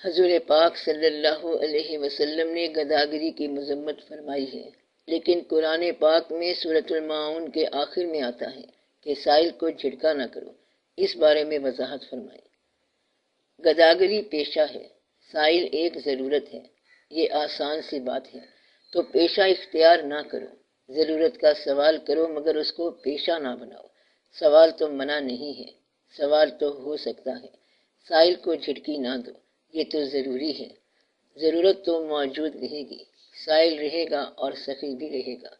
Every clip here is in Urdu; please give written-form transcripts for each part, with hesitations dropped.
حضور پاک صلی اللہ علیہ وسلم نے گداگری کی مذمت فرمائی ہے، لیکن قرآن پاک میں سورۃ الماعون کے آخر میں آتا ہے کہ سائل کو جھٹکا نہ کرو۔ اس بارے میں وضاحت فرمائیں۔ گداگری پیشہ ہے، سائل ایک ضرورت ہے۔ یہ آسان سی بات ہے، تو پیشہ اختیار نہ کرو۔ ضرورت کا سوال کرو مگر اس کو پیشہ نہ بناؤ۔ سوال تو منع نہیں ہے، سوال تو ہو سکتا ہے۔ سائل کو جھٹکی نہ دو، یہ تو ضروری ہے۔ ضرورت تو موجود رہے گی، سائل رہے گا اور سخی بھی رہے گا۔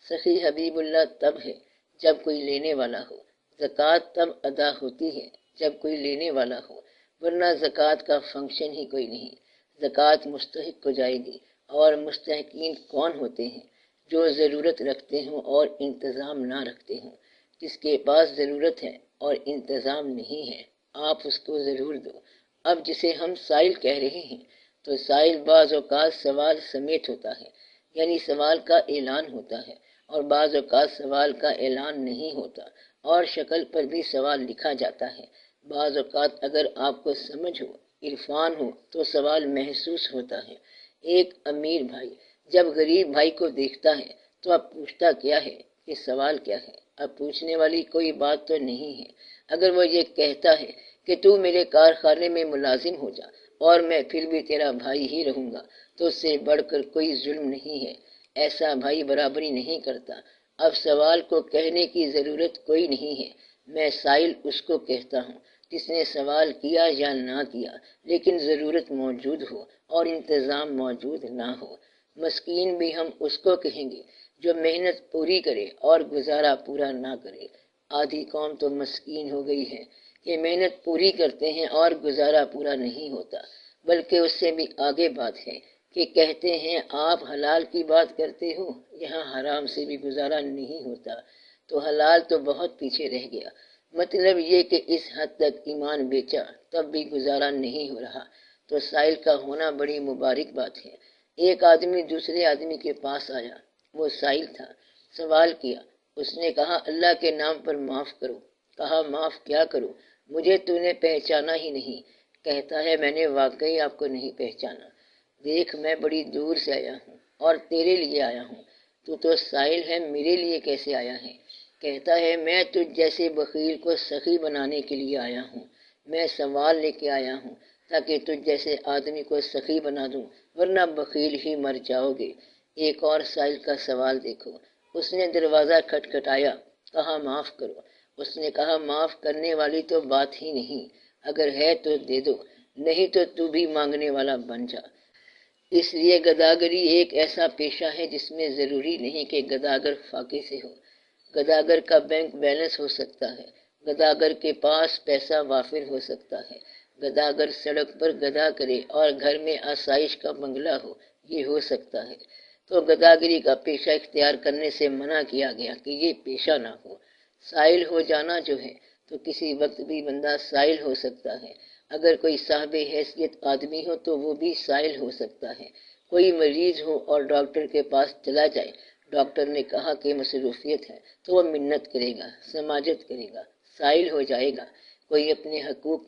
سخی حبیب اللہ تب ہے جب کوئی لینے والا ہو۔ زکوٰۃ تب ادا ہوتی ہے جب کوئی لینے والا ہو، ورنہ زکوٰۃ کا فنکشن ہی کوئی نہیں۔ زکوٰۃ مستحق کو جائے گی، اور مستحقین کون ہوتے ہیں؟ جو ضرورت رکھتے ہوں اور انتظام نہ رکھتے ہوں۔ جس کے پاس ضرورت ہے اور انتظام نہیں ہے، آپ اس کو ضرور دو۔ اب جسے ہم سائل کہہ رہے ہیں، تو سائل بعض اوقات سوال سمیت ہوتا ہے، یعنی سوال کا اعلان ہوتا ہے، اور بعض اوقات سوال کا اعلان نہیں ہوتا اور شکل پر بھی سوال لکھا جاتا ہے۔ بعض اوقات اگر آپ کو سمجھ ہو، عرفان ہو، تو سوال محسوس ہوتا ہے۔ ایک امیر بھائی جب غریب بھائی کو دیکھتا ہے تو اب پوچھتا کیا ہے کہ سوال کیا ہے؟ اب پوچھنے والی کوئی بات تو نہیں ہے۔ اگر وہ یہ کہتا ہے کہ تو میرے کارخانے میں ملازم ہو جا اور میں پھر بھی تیرا بھائی ہی رہوں گا، تو اس سے بڑھ کر کوئی ظلم نہیں ہے۔ ایسا بھائی برابری نہیں کرتا۔ اب سوال کو کہنے کی ضرورت کوئی نہیں ہے۔ میں سائل اس کو کہتا ہوں جس نے سوال کیا یا نہ کیا، لیکن ضرورت موجود ہو اور انتظام موجود نہ ہو۔ مسکین بھی ہم اس کو کہیں گے جو محنت پوری کرے اور گزارا پورا نہ کرے۔ آدھی قوم تو مسکین ہو گئی ہے کہ محنت پوری کرتے ہیں اور گزارا پورا نہیں ہوتا، بلکہ اس سے بھی آگے بات ہے کہ کہتے ہیں آپ حلال کی بات کرتے ہو، یہاں حرام سے بھی گزارا نہیں ہوتا، تو حلال تو بہت پیچھے رہ گیا۔ مطلب یہ کہ اس حد تک ایمان بیچا تب بھی گزارا نہیں ہو رہا۔ تو سائل کا ہونا بڑی مبارک بات ہے۔ ایک آدمی دوسرے آدمی کے پاس آیا، وہ سائل تھا۔ سوال کیا، اس نے کہا اللہ کے نام پر معاف کرو۔ کہا معاف کیا کروں، مجھے تو نے پہچانا ہی نہیں۔ کہتا ہے میں نے واقعی آپ کو نہیں پہچانا۔ دیکھ میں بڑی دور سے آیا ہوں اور تیرے لیے آیا ہوں، تو سائل ہے، میرے لیے کیسے آیا ہے؟ کہتا ہے میں تجھ جیسے بخیل کو سخی بنانے کے لیے آیا ہوں۔ میں سوال لے کے آیا ہوں تاکہ تجھ جیسے آدمی کو سخی بنا دوں، ورنہ بخیل ہی مر جاؤ گے۔ ایک اور سائل کا سوال دیکھو، اس نے دروازہ کھٹکھٹایا، کہا معاف کرو۔ اس نے کہا معاف کرنے والی تو بات ہی نہیں، اگر ہے تو دے دو، نہیں تو بھی مانگنے والا بن جا۔ اس لیے گداگری ایک ایسا پیشہ ہے جس میں ضروری نہیں کہ گداگر فاقے سے ہو۔ گداگر کا بینک بیلنس ہو سکتا ہے، گداگر کے پاس پیسہ وافر ہو سکتا ہے، گداگر سڑک پر گدا کرے اور گھر میں آسائش کا بنگلہ ہو، یہ ہو سکتا ہے۔ تو گداگری کا پیشہ اختیار کرنے سے منع کیا گیا کہ یہ پیشہ نہ ہو۔ سائل ہو جانا جو ہے تو کسی وقت بھی بندہ سائل ہو سکتا ہے۔ اگر کوئی صاحب حیثیت آدمی ہو تو وہ بھی سائل ہو سکتا ہے۔ کوئی مریض ہو اور ڈاکٹر کے پاس چلا جائے، ڈاکٹر نے کہا کہ مصروفیت ہے، تو وہ منت کرے گا، سماجت کرے گا، سائل ہو جائے گا۔ کوئی اپنے حقوق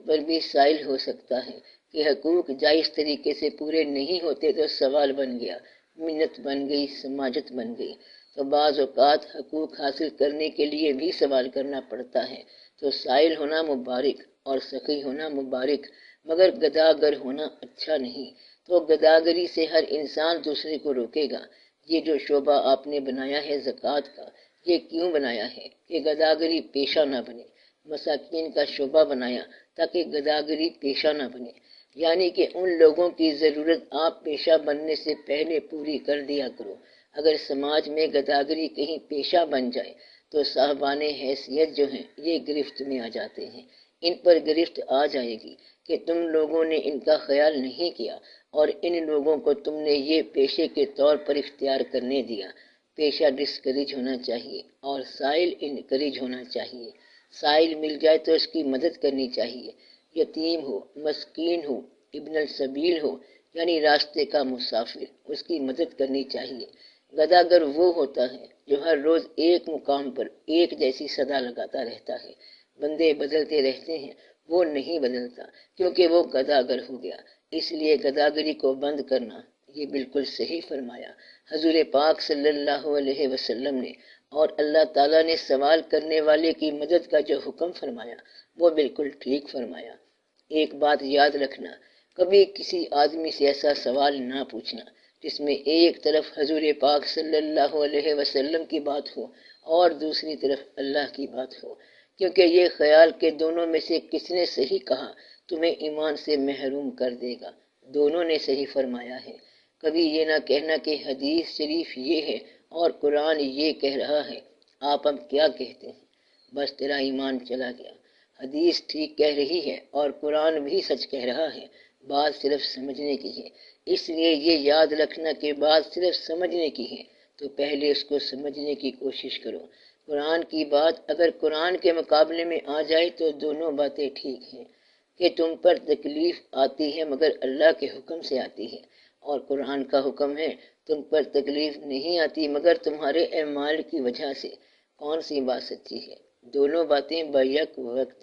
پر بھی سائل ہو سکتا ہے کہ حقوق جائز طریقے سے پورے نہیں ہوتے تو سوال بن گیا، منت بن گئی، سماجت بن گئی۔ تو بعض اوقات حقوق حاصل کرنے کے لیے بھی سوال کرنا پڑتا ہے۔ تو سائل ہونا مبارک اور سخی ہونا مبارک، مگر گداگر ہونا اچھا نہیں۔ تو گداگری سے ہر انسان دوسرے کو روکے گا۔ یہ جو شعبہ آپ نے بنایا ہے زکوٰۃ کا، یہ کیوں بنایا ہے کہ گداگری پیشہ نہ بنے؟ مساکین کا شعبہ بنایا تاکہ گداگری پیشہ نہ بنے، یعنی کہ ان لوگوں کی ضرورت آپ پیشہ بننے سے پہلے پوری کر دیا کرو۔ اگر سماج میں گداگری کہیں پیشہ بن جائے تو صاحبان حیثیت جو ہیں یہ گرفت میں آ جاتے ہیں۔ ان پر گرفت آ جائے گی کہ تم لوگوں نے ان کا خیال نہیں کیا اور ان لوگوں کو تم نے یہ پیشے کے طور پر اختیار کرنے دیا۔ پیشہ ڈسکریج ہونا چاہیے اور سائل انکریج ہونا چاہیے۔ سائل مل جائے تو اس کی مدد کرنی چاہیے، یتیم ہو، مسکین ہو، ابن السبیل ہو، یعنی راستے کا مسافر، اس کی مدد کرنی چاہیے۔ گداگر وہ ہوتا ہے جو ہر روز ایک مقام پر ایک جیسی صدا لگاتا رہتا ہے۔ بندے بدلتے رہتے ہیں، وہ نہیں بدلتا کیونکہ وہ گداگر ہو گیا، اس لیے گداگری کو بند کرنا یہ بالکل صحیح فرمایا حضور پاک صلی اللہ علیہ وسلم نے، اور اللہ تعالیٰ نے سوال کرنے والے کی مدد کا جو حکم فرمایا وہ بالکل ٹھیک فرمایا۔ ایک بات یاد رکھنا، کبھی کسی آدمی سے ایسا سوال نہ پوچھنا جس میں ایک طرف حضور پاک صلی اللہ علیہ وسلم کی بات ہو اور دوسری طرف اللہ کی بات ہو، کیونکہ یہ خیال کہ دونوں میں سے کس نے صحیح کہا تمہیں ایمان سے محروم کر دے گا۔ دونوں نے صحیح فرمایا ہے۔ کبھی یہ نہ کہنا کہ حدیث شریف یہ ہے اور قرآن یہ کہہ رہا ہے، آپ اب کیا کہتے ہیں، بس تیرا ایمان چلا گیا۔ حدیث ٹھیک کہہ رہی ہے اور قرآن بھی سچ کہہ رہا ہے، بات صرف سمجھنے کی ہے۔ اس لیے یہ یاد رکھنا کہ بات صرف سمجھنے کی ہے تو پہلے اس کو سمجھنے کی کوشش کرو۔ قرآن کی بات اگر قرآن کے مقابلے میں آ جائے تو دونوں باتیں ٹھیک ہیں کہ تم پر تکلیف آتی ہے مگر اللہ کے حکم سے آتی ہے، اور قرآن کا حکم ہے تم پر تکلیف نہیں آتی مگر تمہارے اعمال کی وجہ سے۔ کون سی بات سچی ہے؟ دونوں باتیں بیک وقت۔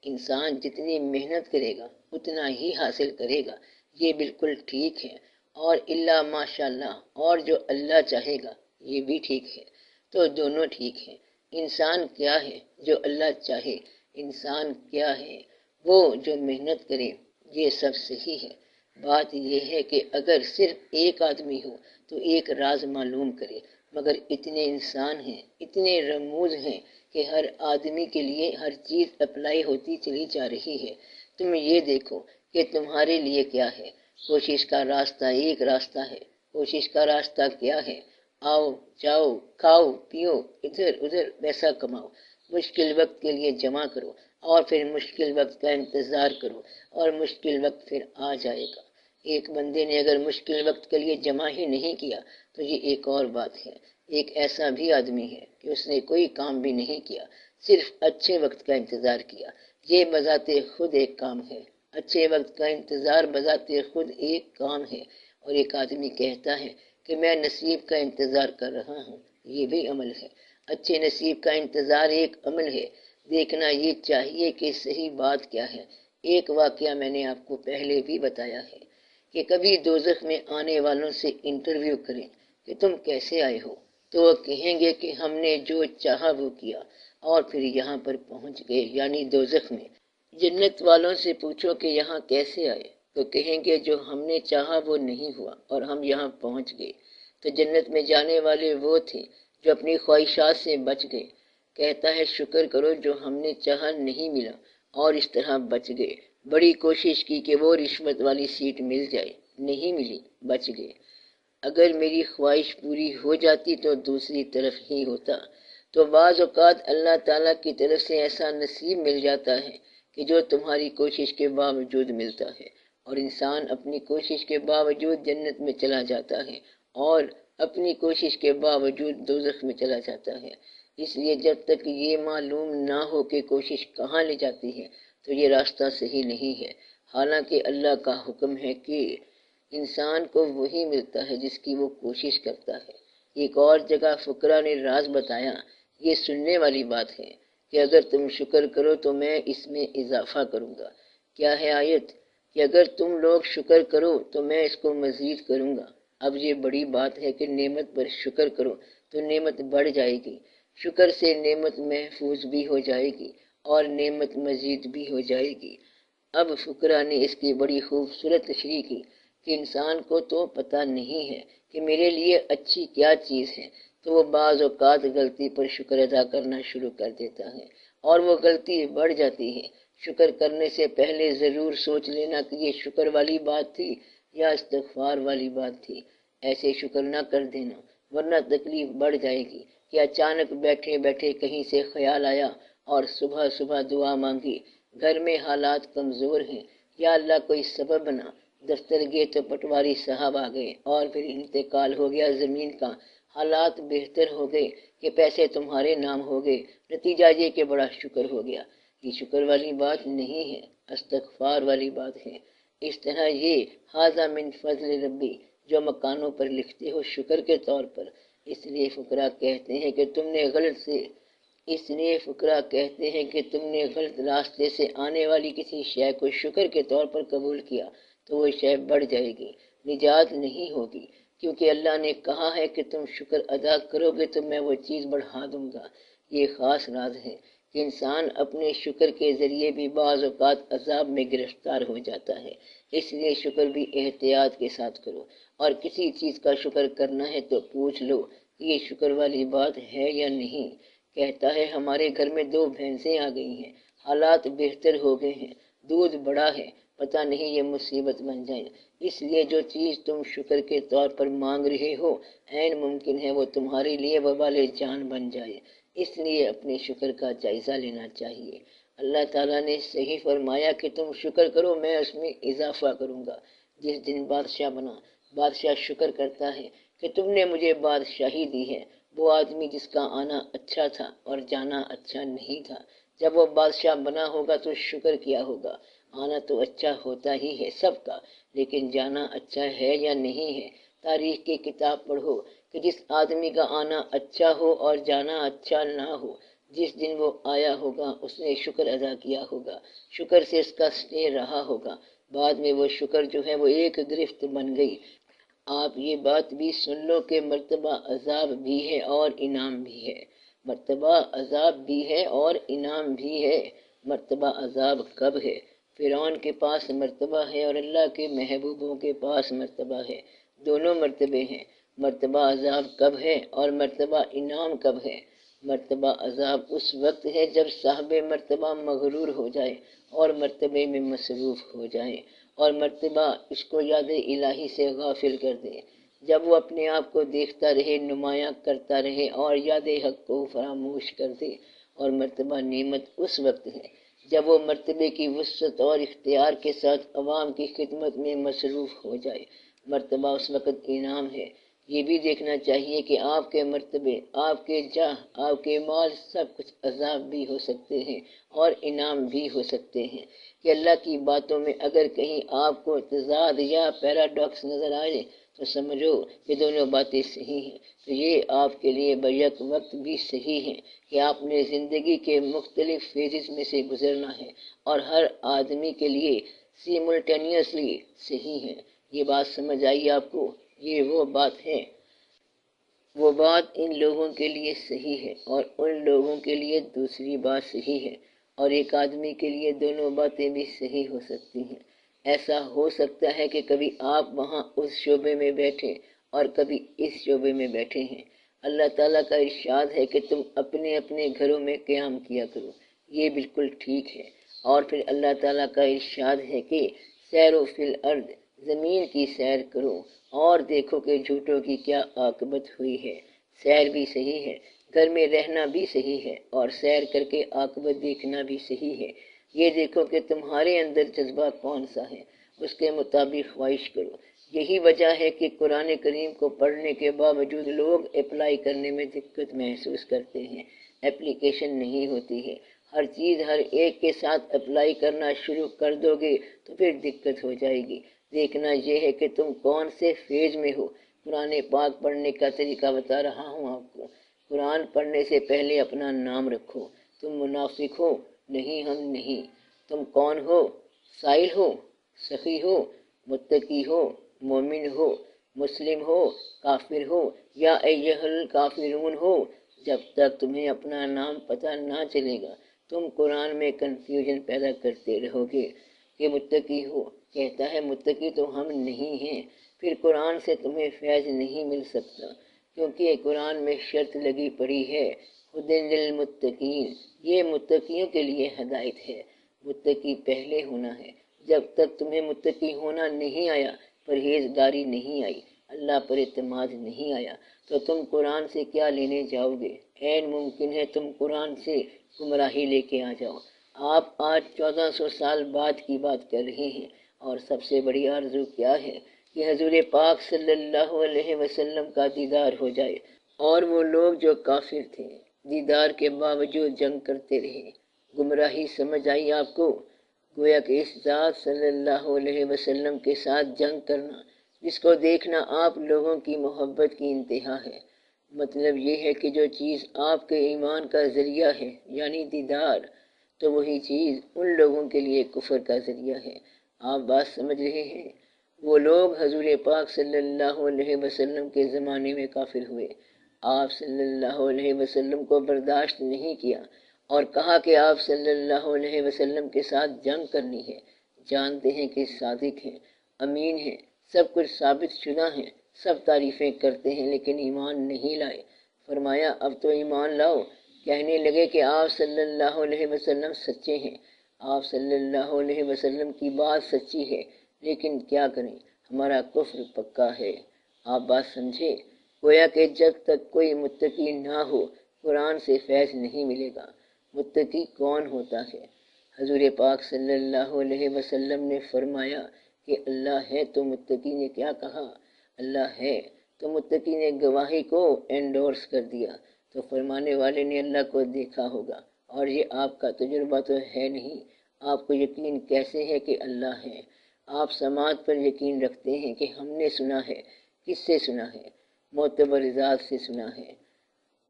انسان جتنی محنت کرے گا اتنا ہی حاصل کرے گا، یہ بالکل ٹھیک ہے، اور اللہ ماشاء اللہ، اور جو اللہ چاہے گا یہ بھی ٹھیک ہے، تو دونوں ٹھیک ہیں۔ انسان کیا ہے؟ جو اللہ چاہے۔ انسان کیا ہے؟ وہ جو محنت کرے، یہ سب صحیح ہے۔ بات یہ ہے کہ اگر صرف ایک آدمی ہو تو ایک راز معلوم کرے، مگر اتنے انسان ہیں، اتنے رموز ہیں کہ ہر آدمی کے لیے ہر چیز اپلائی ہوتی چلی جا رہی ہے۔ تم یہ دیکھو کہ تمہارے لیے کیا ہے۔ کوشش کا راستہ ایک راستہ ہے۔ کوشش کا راستہ کیا ہے؟ آؤ جاؤ، کھاؤ پیو، ادھر ادھر پیسہ کماؤ، مشکل وقت کے لیے جمع کرو، اور پھر مشکل وقت کا انتظار کرو، اور مشکل وقت پھر آ جائے گا۔ ایک بندے نے اگر مشکل وقت کے لیے جمع ہی نہیں کیا تو یہ ایک اور بات ہے۔ ایک ایسا بھی آدمی ہے کہ اس نے کوئی کام بھی نہیں کیا، صرف اچھے وقت کا انتظار کیا۔ یہ بذات خود ایک کام ہے۔ اچھے وقت کا انتظار بذات خود ایک کام ہے۔ اور ایک آدمی کہتا ہے کہ میں نصیب کا انتظار کر رہا ہوں، یہ بھی عمل ہے۔ اچھے نصیب کا انتظار ایک عمل ہے۔ دیکھنا یہ چاہیے کہ صحیح بات کیا ہے۔ ایک واقعہ میں نے آپ کو پہلے بھی بتایا ہے کہ کبھی دوزخ میں آنے والوں سے انٹرویو کریں کہ تم کیسے آئے ہو، تو وہ کہیں گے کہ ہم نے جو چاہا وہ کیا اور پھر یہاں پر پہنچ گئے، یعنی دوزخ میں۔ جنت والوں سے پوچھو کہ یہاں کیسے آئے تو کہیں گے جو ہم نے چاہا وہ نہیں ہوا اور ہم یہاں پہنچ گئے۔ تو جنت میں جانے والے وہ تھے جو اپنی خواہشات سے بچ گئے۔ کہتا ہے شکر کرو جو ہم نے چاہا نہیں ملا اور اس طرح بچ گئے۔ بڑی کوشش کی کہ وہ رشوت والی سیٹ مل جائے، نہیں ملی، بچ گئے۔ اگر میری خواہش پوری ہو جاتی تو دوسری طرف ہی ہوتا۔ تو بعض اوقات اللہ تعالیٰ کی طرف سے ایسا نصیب مل جاتا ہے کہ جو تمہاری کوشش کے باوجود ملتا ہے، اور انسان اپنی کوشش کے باوجود جنت میں چلا جاتا ہے اور اپنی کوشش کے باوجود دوزخ میں چلا جاتا ہے۔ اس لیے جب تک یہ معلوم نہ ہو کہ کوشش کہاں لے جاتی ہے تو یہ راستہ صحیح نہیں ہے۔ حالانکہ اللہ کا حکم ہے کہ انسان کو وہی ملتا ہے جس کی وہ کوشش کرتا ہے۔ ایک اور جگہ فقراء نے راز بتایا، یہ سننے والی بات ہے کہ اگر تم شکر کرو تو میں اس میں اضافہ کروں گا۔ کیا ہے آیت؟ کہ اگر تم لوگ شکر کرو تو میں اس کو مزید کروں گا۔ اب یہ بڑی بات ہے کہ نعمت پر شکر کرو تو نعمت بڑھ جائے گی، شکر سے نعمت محفوظ بھی ہو جائے گی اور نعمت مزید بھی ہو جائے گی۔ اب فقراء نے اس کی بڑی خوبصورت تشریح کی کہ انسان کو تو پتہ نہیں ہے کہ میرے لیے اچھی کیا چیز ہے، تو وہ بعض اوقات غلطی پر شکر ادا کرنا شروع کر دیتا ہے اور وہ غلطی بڑھ جاتی ہے۔ شکر کرنے سے پہلے ضرور سوچ لینا کہ یہ شکر والی بات تھی یا استغفار والی بات تھی۔ ایسے شکر نہ کر دینا ورنہ تکلیف بڑھ جائے گی کہ اچانک بیٹھے بیٹھے کہیں سے خیال آیا اور صبح صبح دعا مانگی، گھر میں حالات کمزور ہیں، یا اللہ کوئی سبب بنا، دفتر گئے تو پٹواری صاحب آ گئے اور پھر انتقال ہو گیا زمین کا، حالات بہتر ہو گئے کہ پیسے تمہارے نام ہو گئے، نتیجہ یہ کہ بڑا شکر ہو گیا۔ یہ شکر والی بات نہیں ہے، استغفار والی بات ہے۔ اس طرح یہ ھذا من فضل ربی جو مکانوں پر لکھتے ہو شکر کے طور پر، اس لیے فقراء کہتے ہیں کہ تم نے غلط سے اس لیے فقراء کہتے ہیں کہ تم نے غلط راستے سے آنے والی کسی شے کو شکر کے طور پر قبول کیا تو وہ شے بڑھ جائے گی، نجات نہیں ہوگی، کیونکہ اللہ نے کہا ہے کہ تم شکر ادا کرو گے تو میں وہ چیز بڑھا دوں گا۔ یہ خاص راز ہے کہ انسان اپنے شکر کے ذریعے بھی بعض اوقات عذاب میں گرفتار ہو جاتا ہے، اس لیے شکر بھی احتیاط کے ساتھ کرو، اور کسی چیز کا شکر کرنا ہے تو پوچھ لو کہ یہ شکر والی بات ہے یا نہیں۔ کہتا ہے ہمارے گھر میں 2 بھینسیں آ گئی ہیں، حالات بہتر ہو گئے ہیں، دودھ بڑا ہے، پتہ نہیں یہ مصیبت بن جائے، اس لیے جو چیز تم شکر کے طور پر مانگ رہے ہو عین ممکن ہے وہ تمہارے لیے وبال جان بن جائے، اس لیے اپنے شکر کا جائزہ لینا چاہیے۔ اللہ تعالیٰ نے صحیح فرمایا کہ تم شکر کرو میں اس میں اضافہ کروں گا۔ جس دن بادشاہ بنا، بادشاہ شکر کرتا ہے کہ تم نے مجھے بادشاہی دی ہے، وہ آدمی جس کا آنا اچھا تھا اور جانا اچھا نہیں تھا، جب وہ بادشاہ بنا ہوگا تو شکر کیا ہوگا۔ آنا تو اچھا ہوتا ہی ہے سب کا، لیکن جانا اچھا ہے یا نہیں ہے۔ تاریخ کی کتاب پڑھو کہ جس آدمی کا آنا اچھا ہو اور جانا اچھا نہ ہو، جس دن وہ آیا ہوگا اس نے شکر ادا کیا ہوگا، شکر سے اس کا سنے رہا ہوگا، بعد میں وہ شکر جو ہے وہ ایک گرفت بن گئی۔ آپ یہ بات بھی سن لو کہ مرتبہ عذاب بھی ہے اور انعام بھی ہے، مرتبہ عذاب بھی ہے اور انعام بھی ہے۔ مرتبہ عذاب کب ہے؟ فرعون کے پاس مرتبہ ہے اور اللہ کے محبوبوں کے پاس مرتبہ ہے، دونوں مرتبے ہیں۔ مرتبہ عذاب کب ہے اور مرتبہ انعام کب ہے؟ مرتبہ عذاب اس وقت ہے جب صاحب مرتبہ مغرور ہو جائے اور مرتبے میں مصروف ہو جائے، اور مرتبہ اس کو یاد الہی سے غافل کر دے، جب وہ اپنے آپ کو دیکھتا رہے، نمایاں کرتا رہے اور یاد حق کو فراموش کر دے۔ اور مرتبہ نعمت اس وقت ہے جب وہ مرتبے کی وسعت اور اختیار کے ساتھ عوام کی خدمت میں مصروف ہو جائے۔ مرتبہ اس وقت انعام ہے۔ یہ بھی دیکھنا چاہیے کہ آپ کے مرتبے، آپ کے جاہ، آپ کے مال سب کچھ عذاب بھی ہو سکتے ہیں اور انعام بھی ہو سکتے ہیں، کہ اللہ کی باتوں میں اگر کہیں آپ کو تضاد یا پیراڈاکس نظر آئے تو سمجھو کہ دونوں باتیں صحیح ہیں، تو یہ آپ کے لیے بیک وقت بھی صحیح ہے کہ آپ نے زندگی کے مختلف فیزز میں سے گزرنا ہے، اور ہر آدمی کے لیے سیملٹینیسلی صحیح ہے۔ یہ بات سمجھ آئی آپ کو؟ یہ وہ بات ہے، وہ بات ان لوگوں کے لیے صحیح ہے اور ان لوگوں کے لیے دوسری بات صحیح ہے، اور ایک آدمی کے لیے دونوں باتیں بھی صحیح ہو سکتی ہیں۔ ایسا ہو سکتا ہے کہ کبھی آپ وہاں اس شعبے میں بیٹھے اور کبھی اس شعبے میں بیٹھے ہیں۔ اللہ تعالیٰ کا ارشاد ہے کہ تم اپنے اپنے گھروں میں قیام کیا کرو، یہ بالکل ٹھیک ہے۔ اور پھر اللہ تعالیٰ کا ارشاد ہے کہ سیرو فی الارض، زمین کی سیر کرو اور دیکھو کہ جھوٹوں کی کیا عاقبت ہوئی ہے۔ سیر بھی صحیح ہے، گھر میں رہنا بھی صحیح ہے، اور سیر کر کے عاقبت دیکھنا بھی صحیح ہے۔ یہ دیکھو کہ تمہارے اندر جذبہ کون سا ہے، اس کے مطابق خواہش کرو۔ یہی وجہ ہے کہ قرآن کریم کو پڑھنے کے باوجود لوگ اپلائی کرنے میں دقت محسوس کرتے ہیں، اپلیکیشن نہیں ہوتی ہے۔ ہر چیز ہر ایک کے ساتھ اپلائی کرنا شروع کر دو گے تو پھر دقت ہو جائے گی۔ دیکھنا یہ ہے کہ تم کون سے فیز میں ہو۔ قرآن پاک پڑھنے کا طریقہ بتا رہا ہوں آپ کو۔ قرآن پڑھنے سے پہلے اپنا نام رکھو۔ تم منافق ہو؟ نہیں، ہم نہیں۔ تم کون ہو؟ سائل ہو، سخی ہو، متقی ہو، مومن ہو، مسلم ہو، کافر ہو، یا ایھا الکافرون ہو؟ جب تک تمہیں اپنا نام پتہ نہ چلے گا تم قرآن میں کنفیوژن پیدا کرتے رہو گے کہ متقی ہو۔ کہتا ہے متقی تو ہم نہیں ہیں، پھر قرآن سے تمہیں فیض نہیں مل سکتا، کیونکہ قرآن میں شرط لگی پڑی ہے، ھدی للمتقین، یہ متقیوں کے لیے ہدایت ہے۔ متقی پہلے ہونا ہے۔ جب تک تمہیں متقی ہونا نہیں آیا، پرہیزگاری نہیں آئی، اللہ پر اعتماد نہیں آیا، تو تم قرآن سے کیا لینے جاؤ گے؟ عین ممکن ہے تم قرآن سے گمراہی لے کے آ جاؤ۔ آپ آج 1400 سال بعد کی بات کر رہے ہیں، اور سب سے بڑی آرزو کیا ہے کہ حضور پاک صلی اللہ علیہ وسلم کا دیدار ہو جائے، اور وہ لوگ جو کافر تھے دیدار کے باوجود جنگ کرتے رہے۔ گمراہی سمجھ آئی آپ کو؟ گویا کہ اس ذات صلی اللہ علیہ وسلم کے ساتھ جنگ کرنا، جس کو دیکھنا آپ لوگوں کی محبت کی انتہا ہے، مطلب یہ ہے کہ جو چیز آپ کے ایمان کا ذریعہ ہے یعنی دیدار، تو وہی چیز ان لوگوں کے لیے کفر کا ذریعہ ہے۔ آپ بات سمجھ رہے ہیں؟ وہ لوگ حضور پاک صلی اللہ علیہ وسلم کے زمانے میں کافر ہوئے، آپ صلی اللہ علیہ وسلم کو برداشت نہیں کیا اور کہا کہ آپ صلی اللہ علیہ وسلم کے ساتھ جنگ کرنی ہے۔ جانتے ہیں کہ صادق ہیں، امین ہیں، سب کچھ ثابت شدہ ہیں، سب تعریفیں کرتے ہیں، لیکن ایمان نہیں لائے۔ فرمایا اب تو ایمان لاؤ۔ کہنے لگے کہ آپ صلی اللہ علیہ وسلم سچے ہیں، آپ صلی اللہ علیہ وسلم کی بات سچی ہے، لیکن کیا کریں، ہمارا کفر پکا ہے۔ آپ بات سمجھے؟ گویا کہ جب تک کوئی متقی نہ ہو قرآن سے فیض نہیں ملے گا۔ متقی کون ہوتا ہے؟ حضور پاک صلی اللہ علیہ وسلم نے فرمایا کہ اللہ ہے، تو متقی نے کیا کہا؟ اللہ ہے، تو متقی نے گواہی کو انڈورس کر دیا، تو فرمانے والے نے اللہ کو دیکھا ہوگا، اور یہ آپ کا تجربہ تو ہے نہیں۔ آپ کو یقین کیسے ہے کہ اللہ ہے؟ آپ سماعت پر یقین رکھتے ہیں کہ ہم نے سنا ہے۔ کس سے سنا ہے؟ معتبر ذات سے سنا ہے۔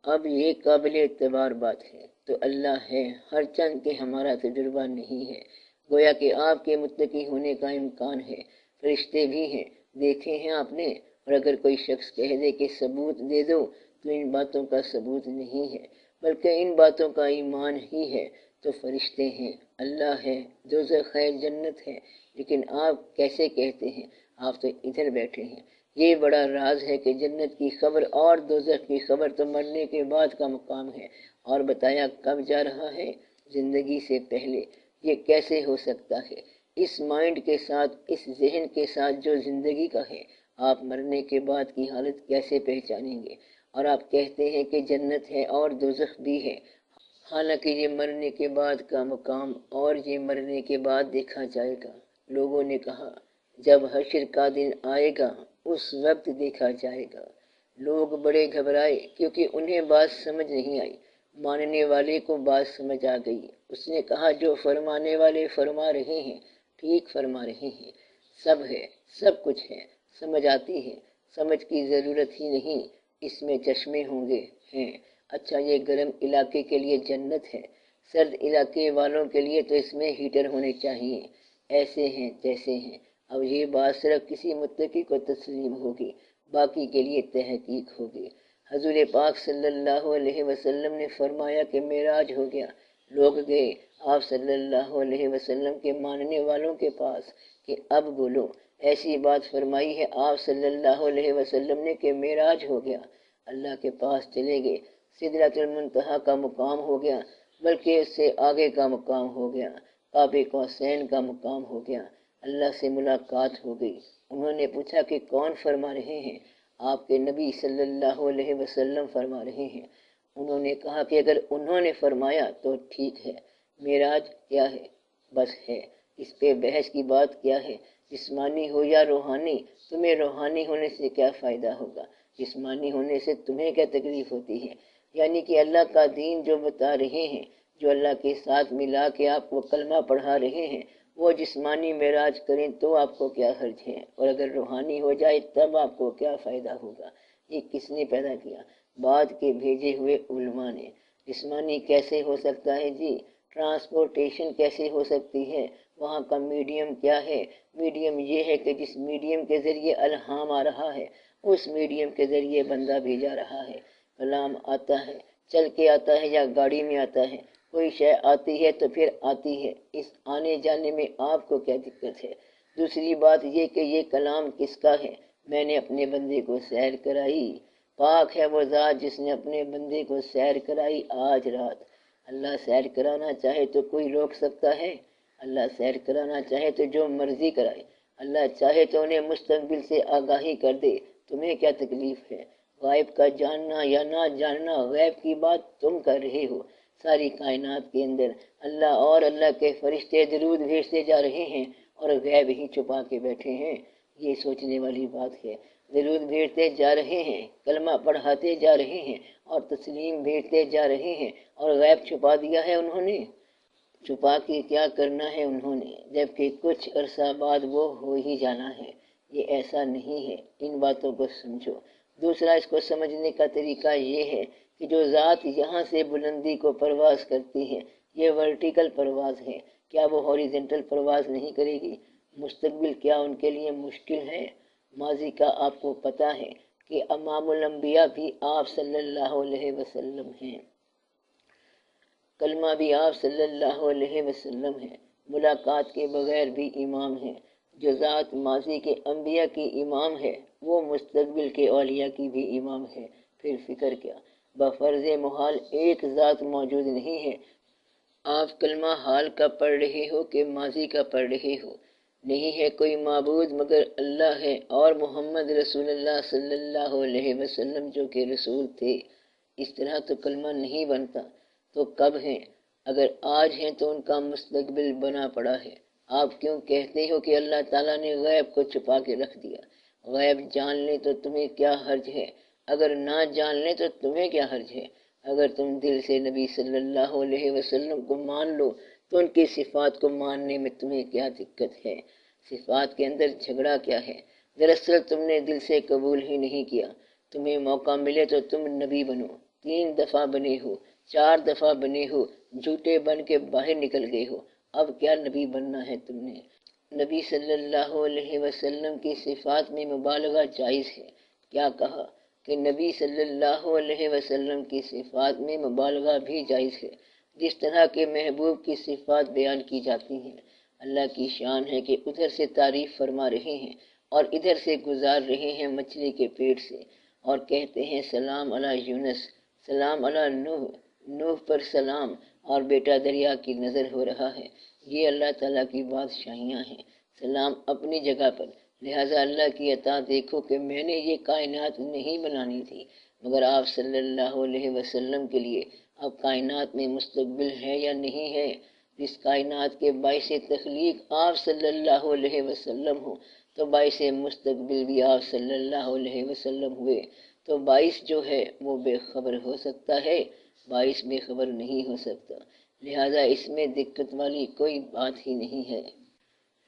اب یہ قابل اعتبار بات ہے، تو اللہ ہے، ہر چند کہ ہمارا تجربہ نہیں ہے۔ گویا کہ آپ کے متقی ہونے کا امکان ہے، فرشتے بھی ہیں، دیکھے ہیں آپ نے۔ اور اگر کوئی شخص کہہ دے کہ ثبوت دے دو، تو ان باتوں کا ثبوت نہیں ہے، بلکہ ان باتوں کا ایمان ہی ہے۔ تو فرشتے ہیں، اللہ ہے، دوزخ ہے، جنت ہے، لیکن آپ کیسے کہتے ہیں؟ آپ تو ادھر بیٹھے ہیں۔ یہ بڑا راز ہے کہ جنت کی خبر اور دوزخ کی خبر تو مرنے کے بعد کا مقام ہے، اور بتایا کب جا رہا ہے؟ زندگی سے پہلے۔ یہ کیسے ہو سکتا ہے؟ اس مائنڈ کے ساتھ، اس ذہن کے ساتھ جو زندگی کا ہے، آپ مرنے کے بعد کی حالت کیسے پہچانیں گے؟ اور آپ کہتے ہیں کہ جنت ہے اور دوزخ بھی ہے، حالانکہ یہ مرنے کے بعد کا مقام اور یہ مرنے کے بعد دیکھا جائے گا۔ لوگوں نے کہا جب حشر کا دن آئے گا اس وقت دیکھا جائے گا۔ لوگ بڑے گھبرائے کیونکہ انہیں بات سمجھ نہیں آئی۔ ماننے والے کو بات سمجھ آ گئی۔ اس نے کہا جو فرمانے والے فرما رہے ہیں ٹھیک فرما رہے ہیں، سب ہے، سب کچھ ہے، سمجھ آتی ہے، سمجھ کی ضرورت ہی نہیں، اس میں چشمے ہوں گے، ہیں۔ اچھا یہ گرم علاقے کے لیے جنت ہے، سرد علاقے والوں کے لیے تو اس میں ہیٹر ہونے چاہیے، ایسے ہیں جیسے ہیں۔ اب یہ بات صرف کسی متقی کو تسلیم ہوگی، باقی کے لیے تحقیق ہوگی۔ حضور پاک صلی اللہ علیہ وسلم نے فرمایا کہ معراج ہو گیا، لوگ گئے آپ صلی اللہ علیہ وسلم کے ماننے والوں کے پاس کہ اب بولو، ایسی بات فرمائی ہے آپ صلی اللہ علیہ وسلم نے کہ معراج ہو گیا۔ اللہ کے پاس چلے گئے، سدرۃ المنتہا کا مقام ہو گیا، بلکہ اس سے آگے کا مقام ہو گیا، قاب قوسین کا مقام ہو گیا۔ اللہ سے ملاقات ہو گئی۔ انہوں نے پوچھا کہ کون فرما رہے ہیں؟ آپ کے نبی صلی اللہ علیہ وسلم فرما رہے ہیں۔ انہوں نے کہا کہ اگر انہوں نے فرمایا تو ٹھیک ہے۔ معراج کیا ہے؟ بس ہے، اس پہ بحث کی بات کیا ہے؟ جسمانی ہو یا روحانی، تمہیں روحانی ہونے سے کیا فائدہ ہوگا؟ جسمانی ہونے سے تمہیں کیا تکلیف ہوتی ہے؟ یعنی کہ اللہ کا دین جو بتا رہے ہیں، جو اللہ کے ساتھ ملا کے آپ کو کلمہ پڑھا رہے ہیں، وہ جسمانی معراج کریں تو آپ کو کیا حرج ہے، اور اگر روحانی ہو جائے تب آپ کو کیا فائدہ ہوگا؟ یہ کس نے پیدا کیا؟ بعد کے بھیجے ہوئے علماء نے۔ جسمانی کیسے ہو سکتا ہے جی؟ ٹرانسپورٹیشن کیسے ہو سکتی ہے؟ وہاں کا میڈیم کیا ہے؟ میڈیم یہ ہے کہ جس میڈیم کے ذریعے الہام آ رہا ہے اس میڈیم کے ذریعے بندہ بھیجا رہا ہے۔ کلام آتا ہے، چل کے آتا ہے یا گاڑی میں آتا ہے، کوئی شے آتی ہے تو پھر آتی ہے، اس آنے جانے میں آپ کو کیا دقت ہے؟ دوسری بات یہ کہ یہ کلام کس کا ہے؟ میں نے اپنے بندے کو سیر کرائی، پاک ہے وہ ذات جس نے اپنے بندے کو سیر کرائی آج رات۔ اللہ سیر کرانا چاہے تو کوئی روک سکتا ہے؟ اللہ سیر کرانا چاہے تو جو مرضی کرائے، اللہ چاہے تو انہیں مستقبل سے آگاہی کر دے، تمہیں کیا تکلیف ہے؟ غائب کا جاننا یا نہ جاننا، غیب کی بات تم کر رہے ہو۔ ساری کائنات کے اندر اللہ اور اللہ کے فرشتے درود بھیجتے جا رہے ہیں اور غیب ہی چھپا کے بیٹھے ہیں، یہ سوچنے والی بات ہے۔ درود بھیجتے جا رہے ہیں، کلمہ پڑھاتے جا رہے ہیں اور تسلیم بھیجتے جا رہے ہیں، اور غیب چھپا دیا ہے انہوں نے۔ چھپا کے کیا کرنا ہے انہوں نے، جبکہ کچھ عرصہ بعد وہ ہو ہی جانا ہے۔ یہ ایسا نہیں ہے، ان باتوں کو سمجھو۔ دوسرا اس کو سمجھنے کا طریقہ یہ ہے کہ جو ذات یہاں سے بلندی کو پرواز کرتی ہے یہ ورٹیکل پرواز ہے، کیا وہ ہاریزنٹل پرواز نہیں کرے گی؟ مستقبل کیا ان کے لیے مشکل ہے؟ ماضی کا آپ کو پتہ ہے کہ امام الانبیاء بھی آپ صلی اللہ علیہ وسلم ہیں، کلمہ بھی آپ صلی اللہ علیہ وسلم ہے، ملاقات کے بغیر بھی امام ہیں۔ جو ذات ماضی کے انبیاء کی امام ہے وہ مستقبل کے اولیاء کی بھی امام ہے، پھر فکر کیا؟ بفرض محال ایک ذات موجود نہیں ہے۔ آپ کلمہ حال کا پڑھ رہے ہو کہ ماضی کا پڑھ رہے ہو، نہیں ہے کوئی معبود مگر اللہ ہے، اور محمد رسول اللہ صلی اللہ علیہ وسلم جو کہ رسول تھے۔ اس طرح تو کلمہ نہیں بنتا، تو کب ہیں؟ اگر آج ہیں تو ان کا مستقبل بنا پڑا ہے۔ آپ کیوں کہتے ہو کہ اللہ تعالیٰ نے غیب کو چھپا کے رکھ دیا؟ غیب جان لیں تو تمہیں کیا حرج ہے؟ اگر نہ جان لیں تو تمہیں کیا حرج ہے؟ اگر تم دل سے نبی صلی اللہ علیہ وسلم کو مان لو تو ان کی صفات کو ماننے میں تمہیں کیا دقت ہے؟ صفات کے اندر جھگڑا کیا ہے؟ دراصل تم نے دل سے قبول ہی نہیں کیا۔ تمہیں موقع ملے تو تم نبی بنو، 3 دفعہ بنے ہو، 4 دفعہ بنے ہو، جھوٹے بن کے باہر نکل گئے ہو، اب کیا نبی بننا ہے تم نے؟ نبی صلی اللہ علیہ وسلم کی صفات میں مبالغہ جائز ہے۔ کیا کہا کہ نبی صلی اللہ علیہ وسلم کی صفات میں مبالغہ بھی جائز ہے، جس طرح کے محبوب کی صفات بیان کی جاتی ہیں۔ اللہ کی شان ہے کہ ادھر سے تعریف فرما رہے ہیں اور ادھر سے گزار رہے ہیں مچھلی کے پیٹ سے، اور کہتے ہیں سلام علی یونس، سلام علی نوح، نوح پر سلام، اور بیٹا دریا کی نظر ہو رہا ہے۔ یہ اللہ تعالیٰ کی بادشاہیاں ہیں، سلام اپنی جگہ پر۔ لہٰذا اللہ کی عطا دیکھو کہ میں نے یہ کائنات نہیں بنانی تھی، مگر آپ صلی اللہ علیہ وسلم کے لیے اب کائنات میں مستقبل ہے یا نہیں ہے؟ اس کائنات کے باعث تخلیق آپ صلی اللہ علیہ وسلم ہو تو باعث مستقبل بھی آپ صلی اللہ علیہ وسلم ہوئے، تو باعث جو ہے وہ بے خبر ہو سکتا ہے، باعث بے خبر نہیں ہو سکتا۔ لہٰذا اس میں دقت والی کوئی بات ہی نہیں ہے۔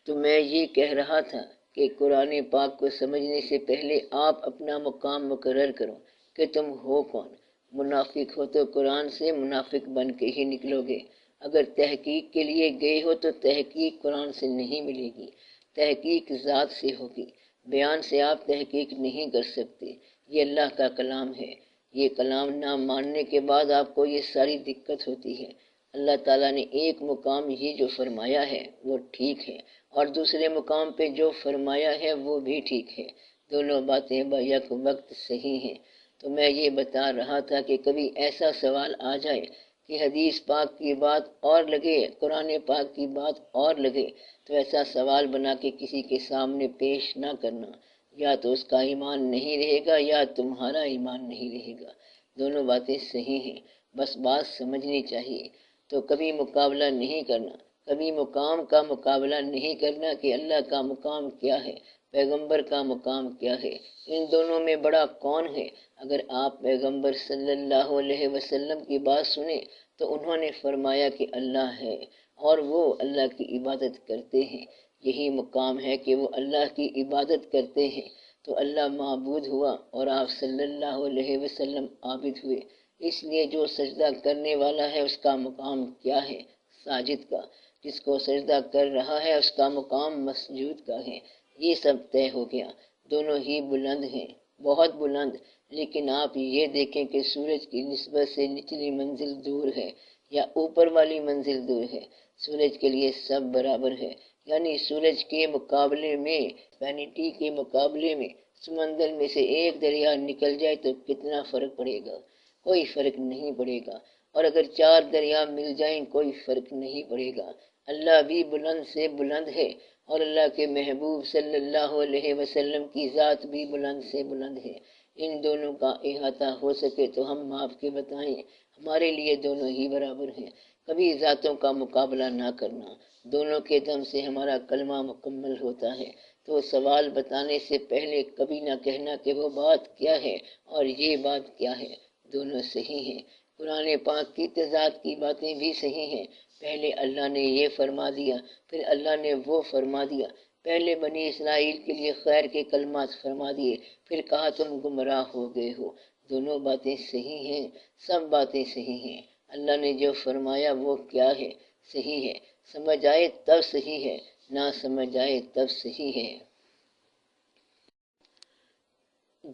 تو میں یہ کہہ رہا تھا کہ قرآن پاک کو سمجھنے سے پہلے آپ اپنا مقام مقرر کرو کہ تم ہو کون۔ منافق ہو تو قرآن سے منافق بن کے ہی نکلو گے۔ اگر تحقیق کے لیے گئے ہو تو تحقیق قرآن سے نہیں ملے گی، تحقیق ذات سے ہوگی۔ بیان سے آپ تحقیق نہیں کر سکتے، یہ اللہ کا کلام ہے۔ یہ کلام نہ ماننے کے بعد آپ کو یہ ساری دقت ہوتی ہے۔ اللہ تعالیٰ نے ایک مقام یہ جو فرمایا ہے وہ ٹھیک ہے، اور دوسرے مقام پہ جو فرمایا ہے وہ بھی ٹھیک ہے، دونوں باتیں بیک وقت صحیح ہیں۔ تو میں یہ بتا رہا تھا کہ کبھی ایسا سوال آ جائے کہ حدیث پاک کی بات اور لگے، قرآن پاک کی بات اور لگے، تو ایسا سوال بنا کے کسی کے سامنے پیش نہ کرنا، یا تو اس کا ایمان نہیں رہے گا یا تمہارا ایمان نہیں رہے گا، دونوں باتیں صحیح ہیں، بس بات سمجھنی چاہیے۔ تو کبھی مقابلہ نہیں کرنا، کبھی مقام کا مقابلہ نہیں کرنا کہ اللہ کا مقام کیا ہے، پیغمبر کا مقام کیا ہے، ان دونوں میں بڑا کون ہے۔ اگر آپ پیغمبر صلی اللہ علیہ وسلم کی بات سنیں تو انہوں نے فرمایا کہ اللہ ہے اور وہ اللہ کی عبادت کرتے ہیں، یہی مقام ہے کہ وہ اللہ کی عبادت کرتے ہیں، تو اللہ معبود ہوا اور آپ صلی اللہ علیہ وسلم عابد ہوئے۔ اس لیے جو سجدہ کرنے والا ہے اس کا مقام کیا ہے؟ ساجد کا۔ جس کو سجدہ کر رہا ہے اس کا مقام مسجود کا ہے۔ یہ سب طے ہو گیا، دونوں ہی بلند ہیں، بہت بلند، لیکن آپ یہ دیکھیں کہ سورج کی نسبت سے نچلی منزل دور ہے یا اوپر والی منزل دور ہے۔ سورج کے لیے سب برابر ہے، یعنی سورج کے مقابلے میں، وینٹی کے مقابلے میں سمندر میں سے ایک دریا نکل جائے تو کتنا فرق پڑے گا؟ کوئی فرق نہیں پڑے گا، اور اگر 4 دریا مل جائیں کوئی فرق نہیں پڑے گا۔ اللہ بھی بلند سے بلند ہے، اور اللہ کے محبوب صلی اللہ علیہ وسلم کی ذات بھی بلند سے بلند ہے۔ ان دونوں کا احاطہ ہو سکے تو ہم آپ کے بتائیں، ہمارے لیے دونوں ہی برابر ہیں۔ کبھی ذاتوں کا مقابلہ نہ کرنا، دونوں کے دم سے ہمارا کلمہ مکمل ہوتا ہے۔ تو سوال بتانے سے پہلے کبھی نہ کہنا کہ وہ بات کیا ہے اور یہ بات کیا ہے، دونوں صحیح ہیں۔ قرآن پاک کی تضاد کی باتیں بھی صحیح ہیں، پہلے اللہ نے یہ فرما دیا، پھر اللہ نے وہ فرما دیا، پہلے بنی اسرائیل کے لیے خیر کے کلمات فرما دیے، پھر کہا تم گمراہ ہو گئے ہو۔ دونوں باتیں صحیح ہیں، سب باتیں صحیح ہیں۔ اللہ نے جو فرمایا وہ کیا ہے؟ صحیح ہے۔ سمجھ آئے تب صحیح ہے، نہ سمجھ آئے تب صحیح ہے۔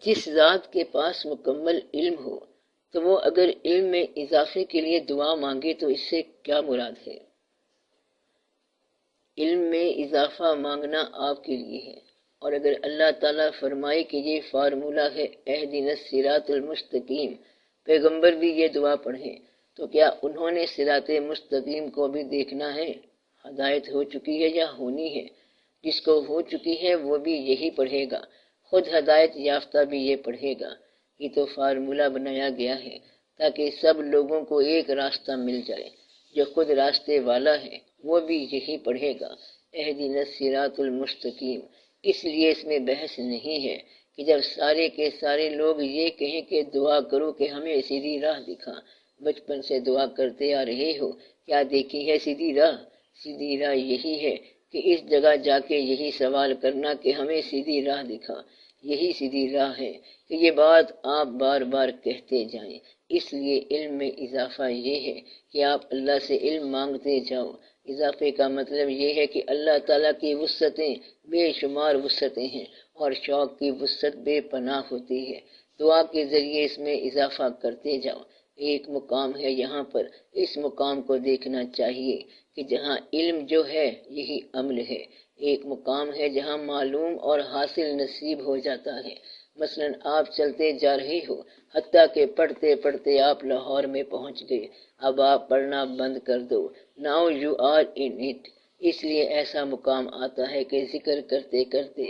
جس ذات کے پاس مکمل علم ہو تو وہ اگر علم میں اضافے کے لیے دعا مانگے تو اس سے کیا مراد ہے؟ علم میں اضافہ مانگنا آپ کے لیے ہے، اور اگر اللہ تعالیٰ فرمائے کہ یہ فارمولہ ہے اہدنا الصراط المستقیم، پیغمبر بھی یہ دعا پڑھیں، تو کیا انہوں نے صراط مستقیم کو بھی دیکھنا ہے؟ ہدایت ہو چکی ہے یا ہونی ہے؟ جس کو ہو چکی ہے وہ بھی یہی پڑھے گا، خود ہدایت یافتہ بھی یہ پڑھے گا۔ یہ تو فارمولہ بنایا گیا ہے تاکہ سب لوگوں کو ایک راستہ مل جائے۔ جو خود راستے والا ہے وہ بھی یہی پڑھے گا، اہدنا الصراط المستقیم۔ اس لیے اس میں بحث نہیں ہے کہ جب سارے کے سارے لوگ یہ کہیں کہ دعا کرو کہ ہمیں سیدھی راہ دکھا، بچپن سے دعا کرتے آ رہے ہو، کیا دیکھی ہے سیدھی راہ؟ سیدھی راہ یہی ہے کہ اس جگہ جا کے یہی سوال کرنا کہ ہمیں سیدھی راہ دکھا۔ یہی سیدھی راہ ہے کہ یہ بات آپ بار بار کہتے جائیں۔ اس لیے علم میں اضافہ یہ ہے کہ آپ اللہ سے علم مانگتے جاؤ۔ اضافے کا مطلب یہ ہے کہ اللہ تعالیٰ کی وسعتیں بے شمار وسعتیں ہیں، اور شوق کی وسعت بے پناہ ہوتی ہے۔ دعا کے ذریعے اس میں اضافہ کرتے جاؤ۔ ایک مقام ہے یہاں پر، اس مقام کو دیکھنا چاہیے کہ جہاں علم جو ہے یہی عمل ہے۔ ایک مقام ہے جہاں معلوم اور حاصل نصیب ہو جاتا ہے۔ مثلا آپ چلتے جا رہے ہو، حتیٰ کہ پڑھتے پڑھتے آپ لاہور میں پہنچ گئے، اب آپ پڑھنا بند کر دو۔ Now you are in it۔ اس لیے ایسا مقام آتا ہے کہ ذکر کرتے کرتے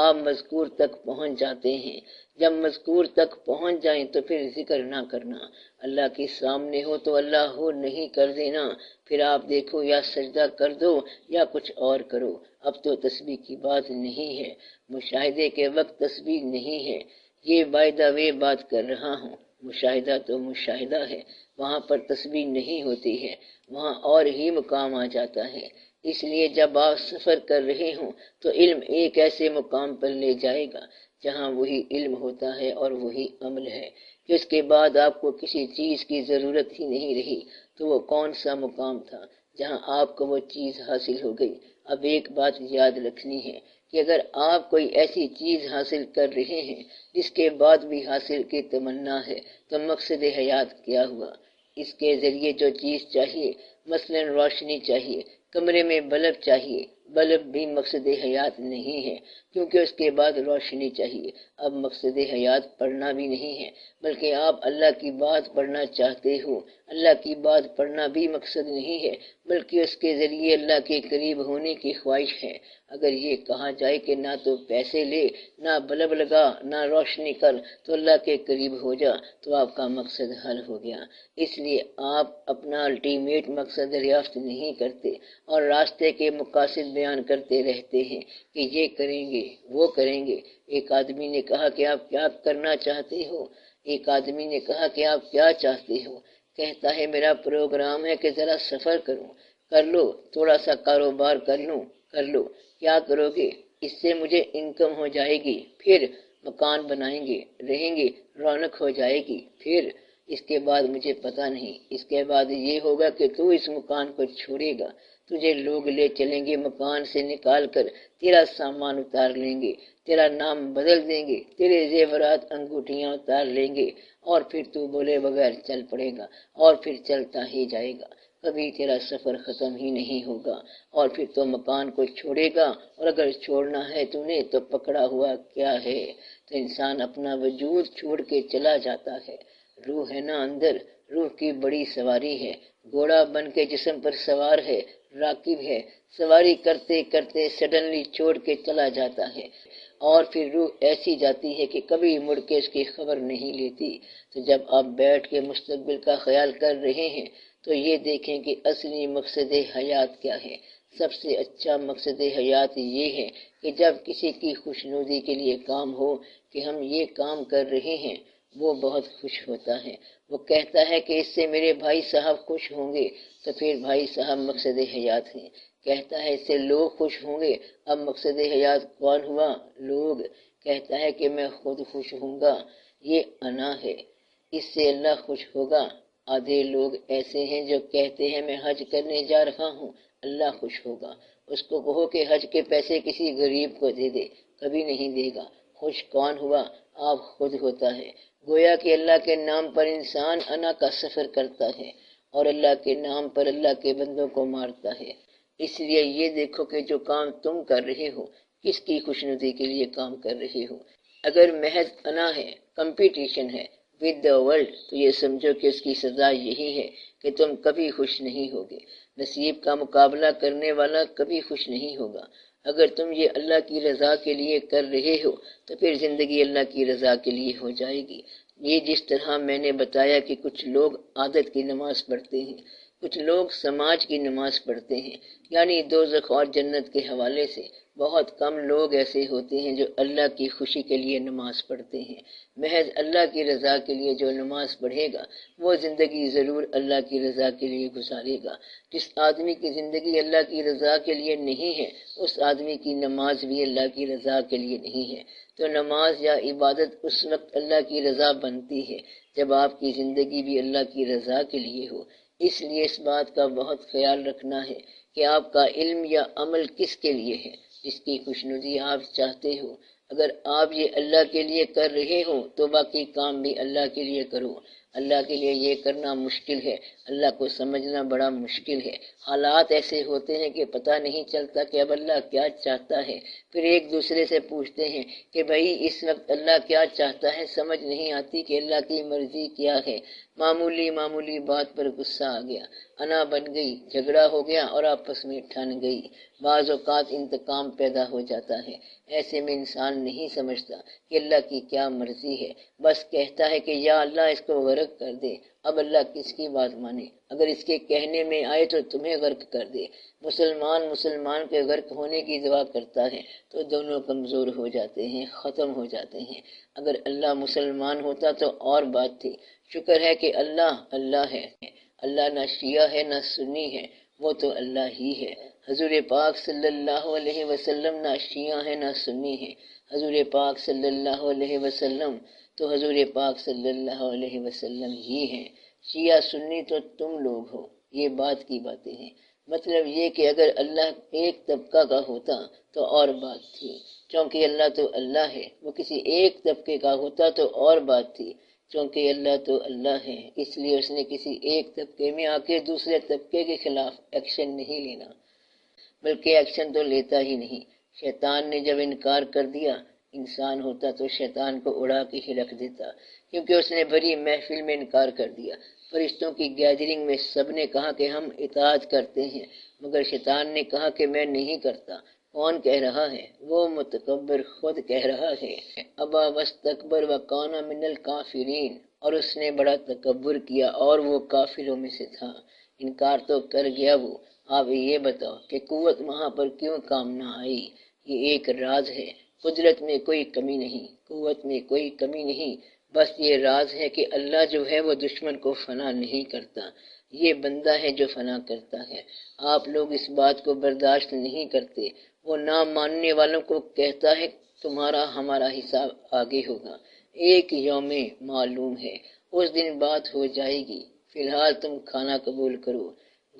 آپ مذکور تک پہنچ جاتے ہیں۔ جب مذکور تک پہنچ جائیں تو پھر ذکر نہ کرنا۔ اللہ کے سامنے ہو تو اللہ ہو نہیں کر دینا، پھر آپ دیکھو یا سجدہ کر دو یا کچھ اور کرو۔ اب تو تسبیح کی بات نہیں ہے، مشاہدے کے وقت تسبیح نہیں ہے۔ یہ بائی دا وے بات کر رہا ہوں، مشاہدہ تو مشاہدہ ہے، وہاں پر تسبیح نہیں ہوتی ہے، وہاں اور ہی مقام آ جاتا ہے۔ اس لیے جب آپ سفر کر رہے ہوں تو علم ایک ایسے مقام پر لے جائے گا جہاں وہی علم ہوتا ہے اور وہی عمل ہے کہ اس کے بعد آپ کو کسی چیز کی ضرورت ہی نہیں رہی۔ تو وہ کون سا مقام تھا جہاں آپ کو وہ چیز حاصل ہو گئی؟ اب ایک بات یاد رکھنی ہے کہ اگر آپ کوئی ایسی چیز حاصل کر رہے ہیں جس کے بعد بھی حاصل کی تمنا ہے تو مقصد حیات کیا ہوا؟ اس کے ذریعے جو چیز چاہیے، مثلا روشنی چاہیے، کمرے میں بلب چاہیے، بلب بھی مقصد حیات نہیں ہے کیونکہ اس کے بعد روشنی چاہیے۔ اب مقصد حیات پڑھنا بھی نہیں ہے بلکہ آپ اللہ کی بات پڑھنا چاہتے ہو۔ اللہ کی بات پڑھنا بھی مقصد نہیں ہے بلکہ اس کے ذریعے اللہ کے قریب ہونے کی خواہش ہے۔ اگر یہ کہا جائے کہ نہ تو پیسے لے، نہ بلب لگا، نہ روشنی کر تو اللہ کے قریب ہو جا، تو آپ کا مقصد حل ہو گیا۔ اس لیے آپ اپنا الٹیمیٹ مقصد دریافت نہیں کرتے اور راستے کے مقاصد بیان کرتے رہتے ہیں کہ یہ کریں گے، وہ کریں گے۔ ایک آدمی نے کہا کہ آپ کیا کرنا چاہتے ہو؟ ایک آدمی نے کہا کہ آپ کیا چاہتے ہو؟ کہتا ہے میرا پروگرام ہے کہ ذرا سفر کروں۔ کر لو، تھوڑا سا کاروبار کر لوں، کر لو۔ کیا کرو گے؟ اس سے مجھے انکم ہو جائے گی، پھر مکان بنائیں گے، رہیں گے، رونق ہو جائے گی، پھر اس کے بعد مجھے پتہ نہیں۔ اس کے بعد یہ ہوگا کہ تو اس مکان کو چھوڑے گا، تجھے لوگ لے چلیں گے، مکان سے نکال کر تیرا سامان اتار لیں گے، تیرا نام بدل دیں گے، تیرے زیورات انگوٹھیاں اتار لیں گے، اور پھر تو بولے بغیر چل پڑے گا، اور پھر چلتا ہی جائے گا، کبھی تیرا سفر ختم ہی نہیں ہوگا، اور پھر تو مکان کو چھوڑے گا، اور اگر چھوڑنا ہے تو نے تو پکڑا ہوا کیا ہے؟ تو انسان اپنا وجود چھوڑ کے چلا جاتا ہے۔ روح ہے نا اندر، روح کی بڑی سواری ہے، گھوڑا بن کے جسم پر سوار ہے، راکب ہے، سواری کرتے کرتے سڈنلی چھوڑ کے چلا جاتا ہے، اور پھر روح ایسی جاتی ہے کہ کبھی مڑ کے اس کی خبر نہیں لیتی۔ تو جب آپ بیٹھ کے مستقبل کا خیال کر رہے ہیں تو یہ دیکھیں کہ اصلی مقصد حیات کیا ہے۔ سب سے اچھا مقصد حیات یہ ہے کہ جب کسی کی خوشنودی کے لیے کام ہو کہ ہم یہ کام کر رہے ہیں، وہ بہت خوش ہوتا ہے، وہ کہتا ہے کہ اس سے میرے بھائی صاحب خوش ہوں گے، تو پھر بھائی صاحب مقصد حیات ہیں۔ کہتا ہے اس سے لوگ خوش ہوں گے۔ اب مقصد حیات کون ہوا؟ لوگ۔ کہتا ہے کہ میں خود خوش ہوں گا، یہ انا ہے، اس سے اللہ خوش ہوگا۔ آدھے لوگ ایسے ہیں جو کہتے ہیں میں حج کرنے جا رہا ہوں، اللہ خوش ہوگا۔ اس کو کہو کہ حج کے پیسے کسی غریب کو دے دے، کبھی نہیں دے گا۔ خوش کون ہوا؟ آپ خود ہوتا ہے۔ گویا کہ اللہ کے نام پر انسان انا کا سفر کرتا ہے اور اللہ کے نام پر اللہ کے بندوں کو مارتا ہے۔ اس لیے یہ دیکھو کہ جو کام تم کر رہے ہو کس کی خوشنودی کے لیے کام کر رہے ہو۔ اگر محض انا ہے، کمپٹیشن ہے ود دا ورلڈ، تو یہ سمجھو کہ اس کی سزا یہی ہے کہ تم کبھی خوش نہیں ہوگے۔ نصیب کا مقابلہ کرنے والا کبھی خوش نہیں ہوگا۔ اگر تم یہ اللہ کی رضا کے لیے کر رہے ہو تو پھر زندگی اللہ کی رضا کے لیے ہو جائے گی۔ یہ جس طرح میں نے بتایا کہ کچھ لوگ عادت کی نماز پڑھتے ہیں، کچھ لوگ سماج کی نماز پڑھتے ہیں، یعنی دوزخ اور جنت کے حوالے سے۔ بہت کم لوگ ایسے ہوتے ہیں جو اللہ کی خوشی کے لیے نماز پڑھتے ہیں۔ محض اللہ کی رضا کے لیے جو نماز پڑھے گا وہ زندگی ضرور اللہ کی رضا کے لیے گزارے گا۔ جس آدمی کی زندگی اللہ کی رضا کے لیے نہیں ہے اس آدمی کی نماز بھی اللہ کی رضا کے لیے نہیں ہے۔ تو نماز یا عبادت اس وقت اللہ کی رضا بنتی ہے جب آپ کی زندگی بھی اللہ کی رضا کے لیے ہو۔ اس لیے اس بات کا بہت خیال رکھنا ہے کہ آپ کا علم یا عمل کس کے لیے ہے، جس کی خوشنودی آپ چاہتے ہو۔ اگر آپ یہ اللہ کے لیے کر رہے ہو تو باقی کام بھی اللہ کے لیے کرو۔ اللہ کے لیے یہ کرنا مشکل ہے، اللہ کو سمجھنا بڑا مشکل ہے۔ حالات ایسے ہوتے ہیں کہ پتہ نہیں چلتا کہ اب اللہ کیا چاہتا ہے۔ پھر ایک دوسرے سے پوچھتے ہیں کہ بھائی اس وقت اللہ کیا چاہتا ہے، سمجھ نہیں آتی کہ اللہ کی مرضی کیا ہے۔ معمولی بات پر غصہ آ گیا، انا بن گئی، جھگڑا ہو گیا اور آپس میں ٹھن گئی۔ بعض اوقات انتقام پیدا ہو جاتا ہے۔ ایسے میں انسان نہیں سمجھتا کہ اللہ کی کیا مرضی ہے، بس کہتا ہے کہ یا اللہ اس کو غرق کر دے۔ اب اللہ کس کی بات مانے؟ اگر اس کے کہنے میں آئے تو تمہیں غرق کر دے۔ مسلمان کے غرق ہونے کی دعا کرتا ہے تو دونوں کمزور ہو جاتے ہیں، ختم ہو جاتے ہیں۔ اگر اللہ مسلمان ہوتا تو اور بات تھی۔ شکر ہے کہ اللہ ہے۔ اللہ نہ شیعہ ہے نہ سنی ہے، وہ تو اللہ ہی ہے۔ حضور پاک صلی اللہ علیہ وسلم نہ شیعہ ہے نہ سنی ہے، حضور پاک صلی اللہ علیہ وسلم تو حضور پاک صلی اللہ علیہ وسلم ہی ہیں۔ شیعہ سنی تو تم لوگ ہو، یہ بات کی باتیں ہیں۔ مطلب یہ کہ اگر اللہ ایک طبقہ کا ہوتا تو اور بات تھی، چونکہ اللہ تو اللہ ہے۔ وہ کسی ایک طبقے کا ہوتا تو اور بات تھی، چونکہ اللہ تو اللہ ہے۔ اس لیے اس نے کسی ایک طبقے میں آ کے دوسرے طبقے کے خلاف ایکشن نہیں لینا، بلکہ ایکشن تو لیتا ہی نہیں۔ شیطان نے جب انکار کر دیا، انسان ہوتا تو شیطان کو اڑا کے ہی رکھ دیتا، کیونکہ اس نے بڑی محفل میں انکار کر دیا۔ فرشتوں کی گیدرنگ میں سب نے کہا کہ ہم اطاعت کرتے ہیں، مگر شیطان نے کہا کہ میں نہیں کرتا۔ کون کہہ رہا ہے؟ وہ متکبر خود کہہ رہا ہے، ابا واستکبر وکان من الکافرین، اور اس نے بڑا تکبر کیا اور وہ کافروں میں سے تھا۔ انکار تو کر گیا وہ۔ آپ یہ بتاؤ کہ قوت وہاں پر کیوں کام نہ آئی؟ یہ ایک راز ہے۔ قدرت میں کوئی کمی نہیں، قوت میں کوئی کمی نہیں، بس یہ راز ہے کہ اللہ جو ہے وہ دشمن کو فنا نہیں کرتا، یہ بندہ ہے جو فنا کرتا ہے۔ آپ لوگ اس بات کو برداشت نہیں کرتے۔ وہ نہ ماننے والوں کو کہتا ہے تمہارا ہمارا حساب آگے ہوگا، ایک یوم معلوم ہے، اس دن بات ہو جائے گی۔ فی الحال تم کھانا قبول کرو۔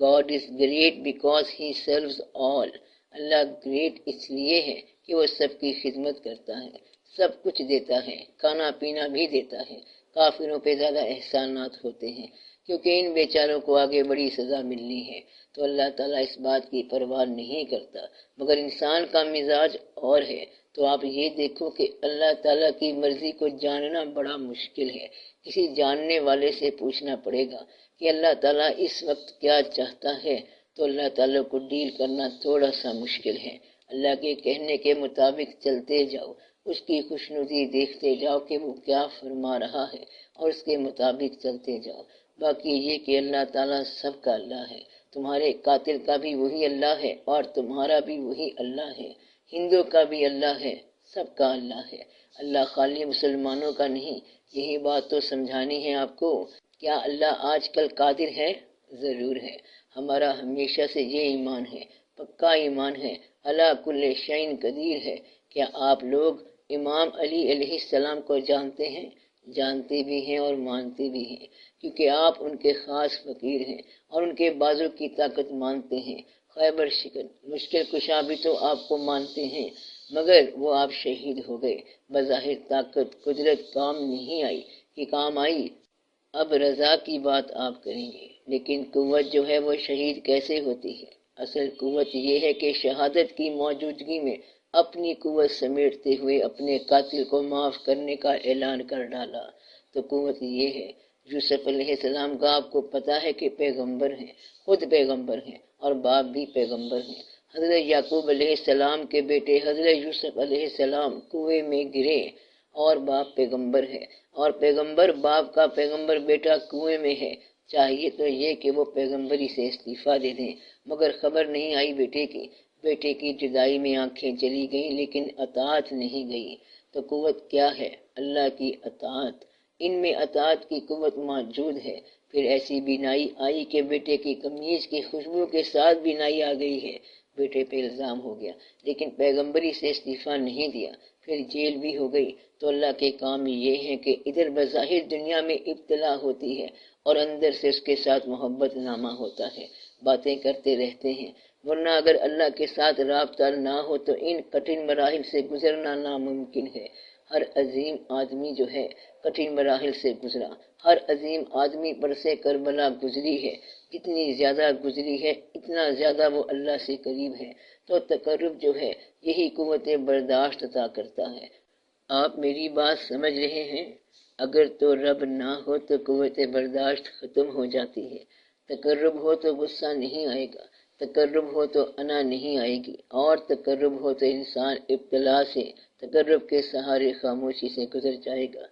God is great because he serves all۔ اللہ گریٹ اس لیے ہے کہ وہ سب کی خدمت کرتا ہے، سب کچھ دیتا ہے، کھانا پینا بھی دیتا ہے۔ کافروں پہ زیادہ احسانات ہوتے ہیں کیونکہ ان بیچاروں کو آگے بڑی سزا ملنی ہے، تو اللہ تعالیٰ اس بات کی پرواہ نہیں کرتا۔ مگر انسان کا مزاج اور ہے۔ تو آپ یہ دیکھو کہ اللہ تعالیٰ کی مرضی کو جاننا بڑا مشکل ہے۔ کسی جاننے والے سے پوچھنا پڑے گا کہ اللہ تعالیٰ اس وقت کیا چاہتا ہے، تو اللہ تعالیٰ کو ڈیل کرنا تھوڑا سا مشکل ہے۔ اللہ کے کہنے کے مطابق چلتے جاؤ، اس کی خوشنودی دیکھتے جاؤ کہ وہ کیا فرما رہا ہے اور اس کے مطابق چلتے جاؤ۔ باقی یہ کہ اللہ تعالیٰ سب کا اللہ ہے، تمہارے قاتل کا بھی وہی اللہ ہے اور تمہارا بھی وہی اللہ ہے، ہندو کا بھی اللہ ہے، سب کا اللہ ہے۔ اللہ خالی مسلمانوں کا نہیں، یہی بات تو سمجھانی ہے آپ کو۔ کیا اللہ آج کل قادر ہے؟ ضرور ہے۔ ہمارا ہمیشہ سے یہ ایمان ہے، پکا ایمان ہے، علی کل شیء قدیر ہے۔ کیا آپ لوگ امام علی علیہ السلام کو جانتے ہیں؟ جانتے بھی ہیں اور مانتے بھی ہیں، کیونکہ آپ ان کے خاص فقیر ہیں اور ان کے بازو کی طاقت مانتے ہیں۔ خیبر شکن، مشکل کشا بھی تو آپ کو مانتے ہیں، مگر وہ آپ شہید ہو گئے۔ بظاہر طاقت قدرت کام نہیں آئی کہ کام آئی۔ اب رضا کی بات آپ کریں گے، لیکن قوت جو ہے وہ شہید کیسے ہوتی ہے؟ اصل قوت یہ ہے کہ شہادت کی موجودگی میں اپنی قوت سمیٹتے ہوئے اپنے قاتل کو معاف کرنے کا اعلان کر ڈالا۔ تو قوت یہ ہے۔ یوسف علیہ السلام کا آپ کو پتا ہے کہ پیغمبر ہیں، خود پیغمبر ہیں اور باپ بھی پیغمبر ہیں۔ حضرت یعقوب علیہ السلام کے بیٹے حضرت یوسف علیہ السلام کنویں میں گرے اور باپ پیغمبر ہے، اور پیغمبر باپ کا پیغمبر بیٹا کنویں میں ہے۔ چاہیے تو یہ کہ وہ پیغمبری سے استعفیٰ دے دیں، مگر خبر نہیں آئی بیٹے کی جدائی میں آنکھیں چلی گئیں لیکن اطاعت نہیں گئی۔ تو قوت کیا ہے؟ اللہ کی اطاعت۔ ان میں اطاعت کی قوت موجود ہے۔ پھر ایسی بینائی آئی کہ بیٹے کی قمیض کی خوشبو کے ساتھ بینائی آ گئی ہے۔ بیٹے پہ الزام ہو گیا، لیکن پیغمبری سے استعفیٰ نہیں دیا۔ پھر جیل بھی ہو گئی۔ تو اللہ کے کام یہ ہے کہ ادھر بظاہر دنیا میں ابتلا ہوتی ہے اور اندر سے اس کے ساتھ محبت نامہ ہوتا ہے، باتیں کرتے رہتے ہیں۔ ورنہ اگر اللہ کے ساتھ رابطہ نہ ہو تو ان کٹھن مراحل سے گزرنا ناممکن ہے۔ ہر عظیم آدمی جو ہے کٹھن مراحل سے گزرا۔ ہر عظیم آدمی پر سے کربلا گزری ہے۔ جتنی زیادہ گزری ہے اتنا زیادہ وہ اللہ سے قریب ہے۔ تو تقرب جو ہے یہی قوت برداشت عطا کرتا ہے۔ آپ میری بات سمجھ رہے ہیں؟ اگر تو رب نہ ہو تو قوت برداشت ختم ہو جاتی ہے۔ تقرب ہو تو غصہ نہیں آئے گا، تقرب ہو تو انا نہیں آئے گی، اور تقرب ہو تو انسان ابتلا سے تقرب کے سہارے خاموشی سے گزر جائے گا۔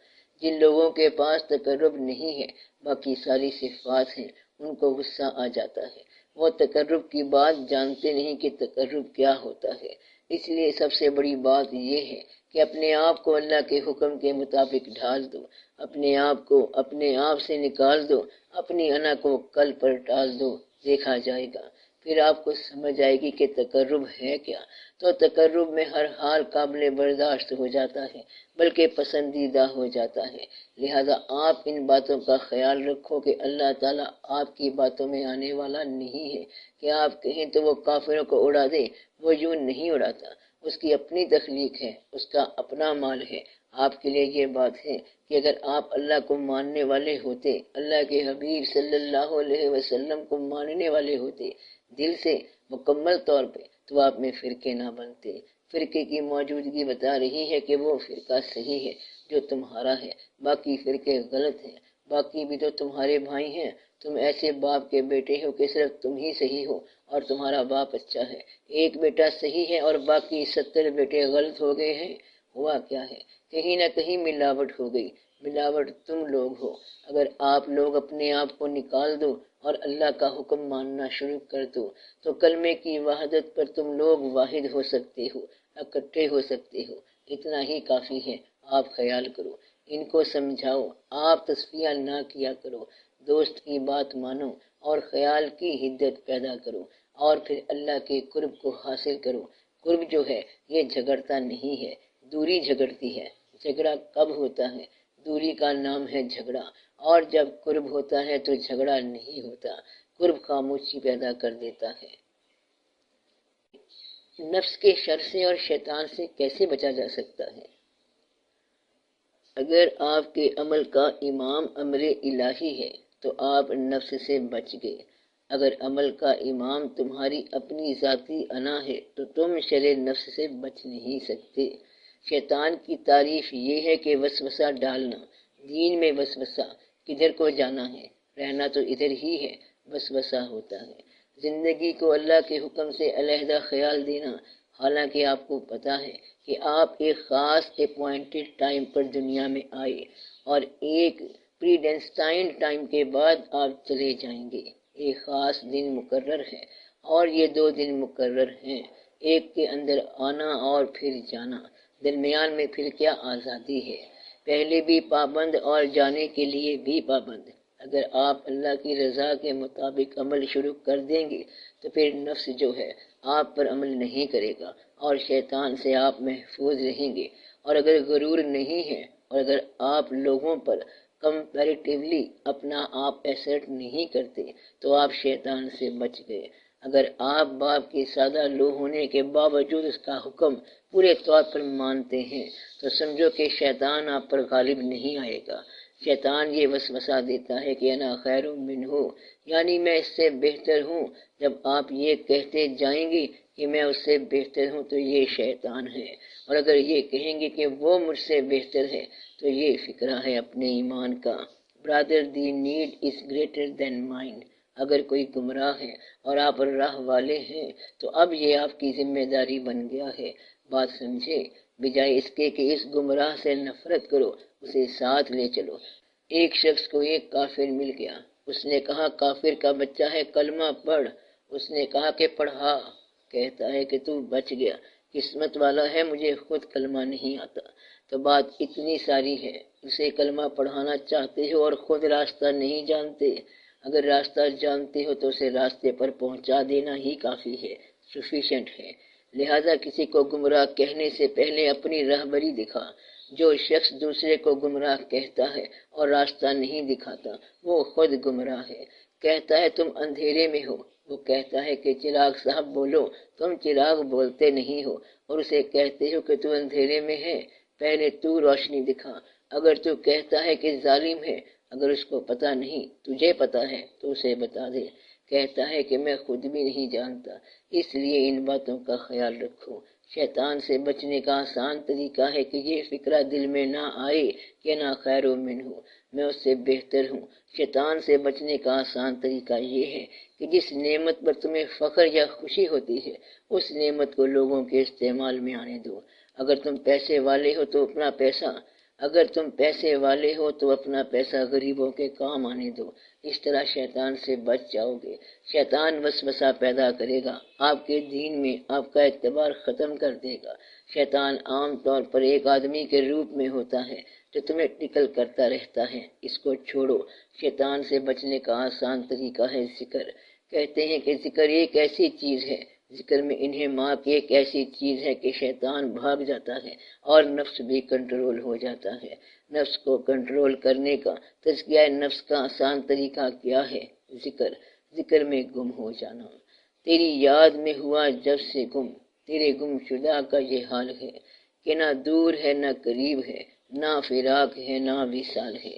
جن لوگوں کے پاس تقرب نہیں ہے، باقی ساری صفات ہیں، ان کو غصہ آ جاتا ہے۔ وہ تقرب کی بات جانتے نہیں کہ تقرب کیا ہوتا ہے۔ اس لیے سب سے بڑی بات یہ ہے کہ اپنے آپ کو اللہ کے حکم کے مطابق ڈھال دو، اپنے آپ کو اپنے آپ سے نکال دو، اپنی انا کو کل پر ٹال دو، دیکھا جائے گا۔ پھر آپ کو سمجھ آئے گی کہ تقرب ہے کیا۔ تو تقرب میں ہر حال قابل برداشت ہو جاتا ہے، بلکہ پسندیدہ ہو جاتا ہے۔ لہذا آپ ان باتوں کا خیال رکھو کہ اللہ تعالیٰ آپ کی باتوں میں آنے والا نہیں ہے کہ آپ کہیں تو وہ کافروں کو اڑا دے۔ وہ یوں نہیں اڑاتا، اس کی اپنی تخلیق ہے، اس کا اپنا مال ہے۔ آپ کے لیے یہ بات ہے کہ اگر آپ اللہ کو ماننے والے ہوتے، اللہ کے حبیب صلی اللہ علیہ وسلم کو ماننے والے ہوتے دل سے مکمل طور پہ، تو آپ میں فرقے نہ بنتے۔ فرقے کی موجودگی بتا رہی ہے کہ وہ فرقہ صحیح ہے جو تمہارا ہے، باقی فرقے غلط ہیں۔ باقی بھی تو تمہارے بھائی ہیں۔ تم ایسے باپ کے بیٹے ہو کہ صرف تم ہی صحیح ہو اور تمہارا باپ اچھا ہے۔ ایک بیٹا صحیح ہے اور باقی 70 بیٹے غلط ہو گئے ہیں۔ ہوا کیا ہے؟ کہیں نہ کہیں ملاوٹ ہو گئی۔ ملاوٹ تم لوگ ہو۔ اگر آپ لوگ اپنے آپ کو نکال دو اور اللہ کا حکم ماننا شروع کر دو تو کلمے کی وحدت پر تم لوگ واحد ہو سکتے ہو، اکٹھے ہو سکتے ہو۔ اتنا ہی کافی ہے۔ آپ خیال کرو، ان کو سمجھاؤ، آپ تصفیہ نہ کیا کرو، دوست کی بات مانو اور خیال کی حدت پیدا کرو، اور پھر اللہ کے قرب کو حاصل کرو۔ قرب جو ہے یہ جھگڑتا نہیں ہے، دوری جھگڑتی ہے۔ جھگڑا کب ہوتا ہے؟ دوری کا نام ہے جھگڑا، اور جب قرب ہوتا ہے تو جھگڑا نہیں ہوتا۔ قرب خاموشی پیدا کر دیتا ہے۔ نفس کے شر سے اور شیطان سے کیسے بچا جا سکتا ہے؟ اگر آپ کے عمل کا امام امر الہی ہے تو آپ نفس سے بچ گئے۔ اگر عمل کا امام تمہاری اپنی ذاتی انا ہے تو تم شر نفس سے بچ نہیں سکتے۔ شیطان کی تعریف یہ ہے کہ وسوسہ ڈالنا۔ دین میں وسوسہ، کدھر کو جانا ہے، رہنا تو ادھر ہی ہے، وسوسہ ہوتا ہے۔ زندگی کو اللہ کے حکم سے علیحدہ خیال دینا، حالانکہ آپ کو پتا ہے کہ آپ ایک خاص اپوائنٹڈ ٹائم پر دنیا میں آئے اور ایک پری ڈیسٹائنڈ ٹائم کے بعد آپ چلے جائیں گے۔ ایک خاص دن مقرر ہے اور یہ 2 دن مقرر ہیں، ایک کے اندر آنا اور پھر جانا، درمیان میں پھر کیا آزادی ہے۔ پہلے بھی پابند اور جانے کے لیے بھی پابند۔ اگر آپ اللہ کی رضا کے مطابق عمل شروع کر دیں گے تو پھر نفس جو ہے آپ پر عمل نہیں کرے گا اور شیطان سے آپ محفوظ رہیں گے۔ اور اگر غرور نہیں ہے اور اگر آپ لوگوں پر کمپیریٹیولی اپنا آپ ایسرٹ نہیں کرتے تو آپ شیطان سے بچ گئے۔ اگر آپ باپ کے سادہ لو ہونے کے باوجود اس کا حکم پورے طور پر مانتے ہیں تو سمجھو کہ شیطان آپ پر غالب نہیں آئے گا۔ شیطان یہ وسوسہ دیتا ہے کہ انا خیر منہ، یعنی میں اس سے بہتر ہوں۔ جب آپ یہ کہتے جائیں گے کہ میں اس سے بہتر ہوں تو یہ شیطان ہے، اور اگر یہ کہیں گے کہ وہ مجھ سے بہتر ہے تو یہ فکرہ ہے اپنے ایمان کا۔ Brother the need is greater than mind. اگر کوئی گمراہ ہے اور آپ راہ والے ہیں تو اب یہ آپ کی ذمہ داری بن گیا ہے۔ بات سمجھے؟ بجائے اس کے کہ اس گمراہ سے نفرت کرو، اسے ساتھ لے چلو۔ ایک شخص کو ایک کافر مل گیا۔ اس نے کہا کافر کا بچہ ہے، کلمہ پڑھ۔ اس نے کہا کہ پڑھا۔ کہتا ہے کہ تو بچ گیا، قسمت والا ہے، مجھے خود کلمہ نہیں آتا۔ تو بات اتنی ساری ہے، اسے کلمہ پڑھانا چاہتے ہو اور خود راستہ نہیں جانتے۔ اگر راستہ جانتے ہو تو اسے راستے پر پہنچا دینا ہی کافی ہے، سفیشینٹ ہے۔ لہذا کسی کو گمراہ کہنے سے پہلے اپنی راہبری دکھا۔ جو شخص دوسرے کو گمراہ کہتا ہے اور راستہ نہیں دکھاتا وہ خود گمراہ ہے۔ کہتا ہے تم اندھیرے میں ہو، وہ کہتا ہے کہ چراغ صاحب بولو، تم چراغ بولتے نہیں ہو اور اسے کہتے ہو کہ تو اندھیرے میں ہے، پہلے تو روشنی دکھا۔ اگر تو کہتا ہے کہ ظالم ہے، اگر اس کو پتہ نہیں تجھے پتہ ہے تو اسے بتا دے۔ کہتا ہے کہ میں خود بھی نہیں جانتا، اس لیے ان باتوں کا خیال رکھو۔ شیطان سے بچنے کا آسان طریقہ ہے کہ یہ فکرہ دل میں نہ آئے کہ انا خیر منہ، میں اس سے بہتر ہوں۔ شیطان سے بچنے کا آسان طریقہ یہ ہے کہ جس نعمت پر تمہیں فخر یا خوشی ہوتی ہے اس نعمت کو لوگوں کے استعمال میں آنے دو۔ اگر تم پیسے والے ہو تو اپنا پیسہ غریبوں کے کام آنے دو۔ اس طرح شیطان سے بچ جاؤ گے۔ شیطان وسوسہ پیدا کرے گا، آپ کے دین میں آپ کا اعتبار ختم کر دے گا۔ شیطان عام طور پر ایک آدمی کے روپ میں ہوتا ہے جو تمہیں ٹکل کرتا رہتا ہے، اس کو چھوڑو۔ شیطان سے بچنے کا آسان طریقہ ہے ذکر۔ کہتے ہیں کہ ذکر ایک ایسی چیز ہے، ذکر میں انہماک ایک ایسی چیز ہے کہ شیطان بھاگ جاتا ہے اور نفس بھی کنٹرول ہو جاتا ہے۔ نفس کو کنٹرول کرنے کا تزکیہ نفس کا آسان طریقہ کیا ہے؟ ذکر۔ ذکر میں گم ہو جانا۔ تیری یاد میں ہوا جب سے گم، تیرے گم شدہ کا یہ حال ہے کہ نہ دور ہے نہ قریب ہے، نہ فراق ہے نہ وصال ہے۔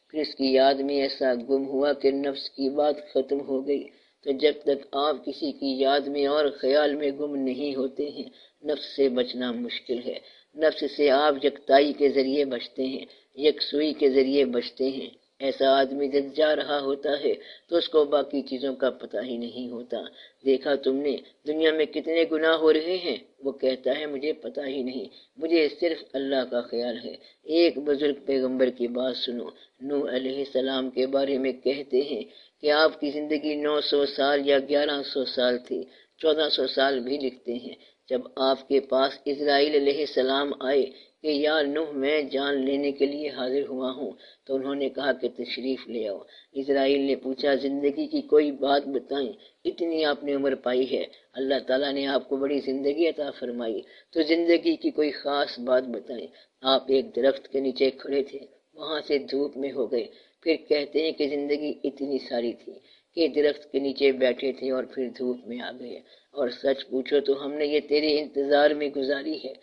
پھر اس کی یاد میں ایسا گم ہوا کہ نفس کی بات ختم ہو گئی۔ تو جب تک آپ کسی کی یاد میں اور خیال میں گم نہیں ہوتے ہیں نفس سے بچنا مشکل ہے۔ نفس سے آپ یکتائی کے ذریعے بچتے ہیں، یکسوئی کے ذریعے بچتے ہیں۔ ایسا آدمی جب جا رہا ہوتا ہے تو اس کو باقی چیزوں کا پتہ ہی نہیں ہوتا۔ دیکھا تم نے دنیا میں کتنے گناہ ہو رہے ہیں؟ وہ کہتا ہے مجھے پتہ ہی نہیں، مجھے صرف اللہ کا خیال ہے۔ ایک بزرگ پیغمبر کی بات سنو، نوح علیہ السلام کے بارے میں کہتے ہیں کہ آپ کی زندگی 900 سال یا 1100 سال تھی، 1400 سال بھی لکھتے ہیں۔ جب آپ کے پاس اسرائیل علیہ السلام آئے کہ یا نوح میں جان لینے کے لیے حاضر ہوا ہوں، تو انہوں نے کہا کہ تشریف لے آؤ۔ اسرائیل نے پوچھا زندگی کی کوئی بات بتائیں، اتنی آپ نے عمر پائی ہے، اللہ تعالیٰ نے آپ کو بڑی زندگی عطا فرمائی، تو زندگی کی کوئی خاص بات بتائیں۔ آپ ایک درخت کے نیچے کھڑے تھے، وہاں سے دھوپ میں ہو گئے۔ پھر کہتے ہیں کہ زندگی اتنی ساری تھی کہ درخت کے نیچے بیٹھے تھے اور پھر دھوپ میں آ گئے، اور سچ پوچھو تو ہم نے یہ تیرے انتظار میں گزاری ہے،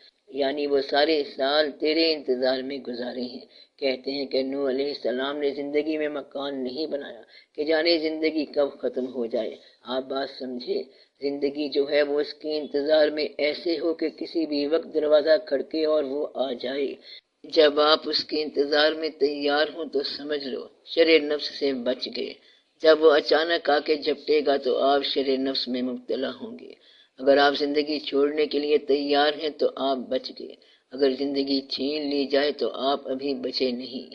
یعنی وہ سارے سال تیرے انتظار میں گزارے ہیں۔ کہتے ہیں کہ نوح علیہ السلام نے زندگی میں مکان نہیں بنایا کہ جانے زندگی کب ختم ہو جائے۔ آپ بات سمجھے؟ زندگی جو ہے وہ اس کے انتظار میں ایسے ہو کہ کسی بھی وقت دروازہ کھڑکے اور وہ آ جائے۔ جب آپ اس کے انتظار میں تیار ہوں تو سمجھ لو شر نفس سے بچ گئے۔ جب وہ اچانک آ کے جھپٹے گا تو آپ شر نفس میں مبتلا ہوں گے۔ اگر آپ زندگی چھوڑنے کے لیے تیار ہیں تو آپ بچ گئے، اگر زندگی چھین لی جائے تو آپ ابھی بچے نہیں۔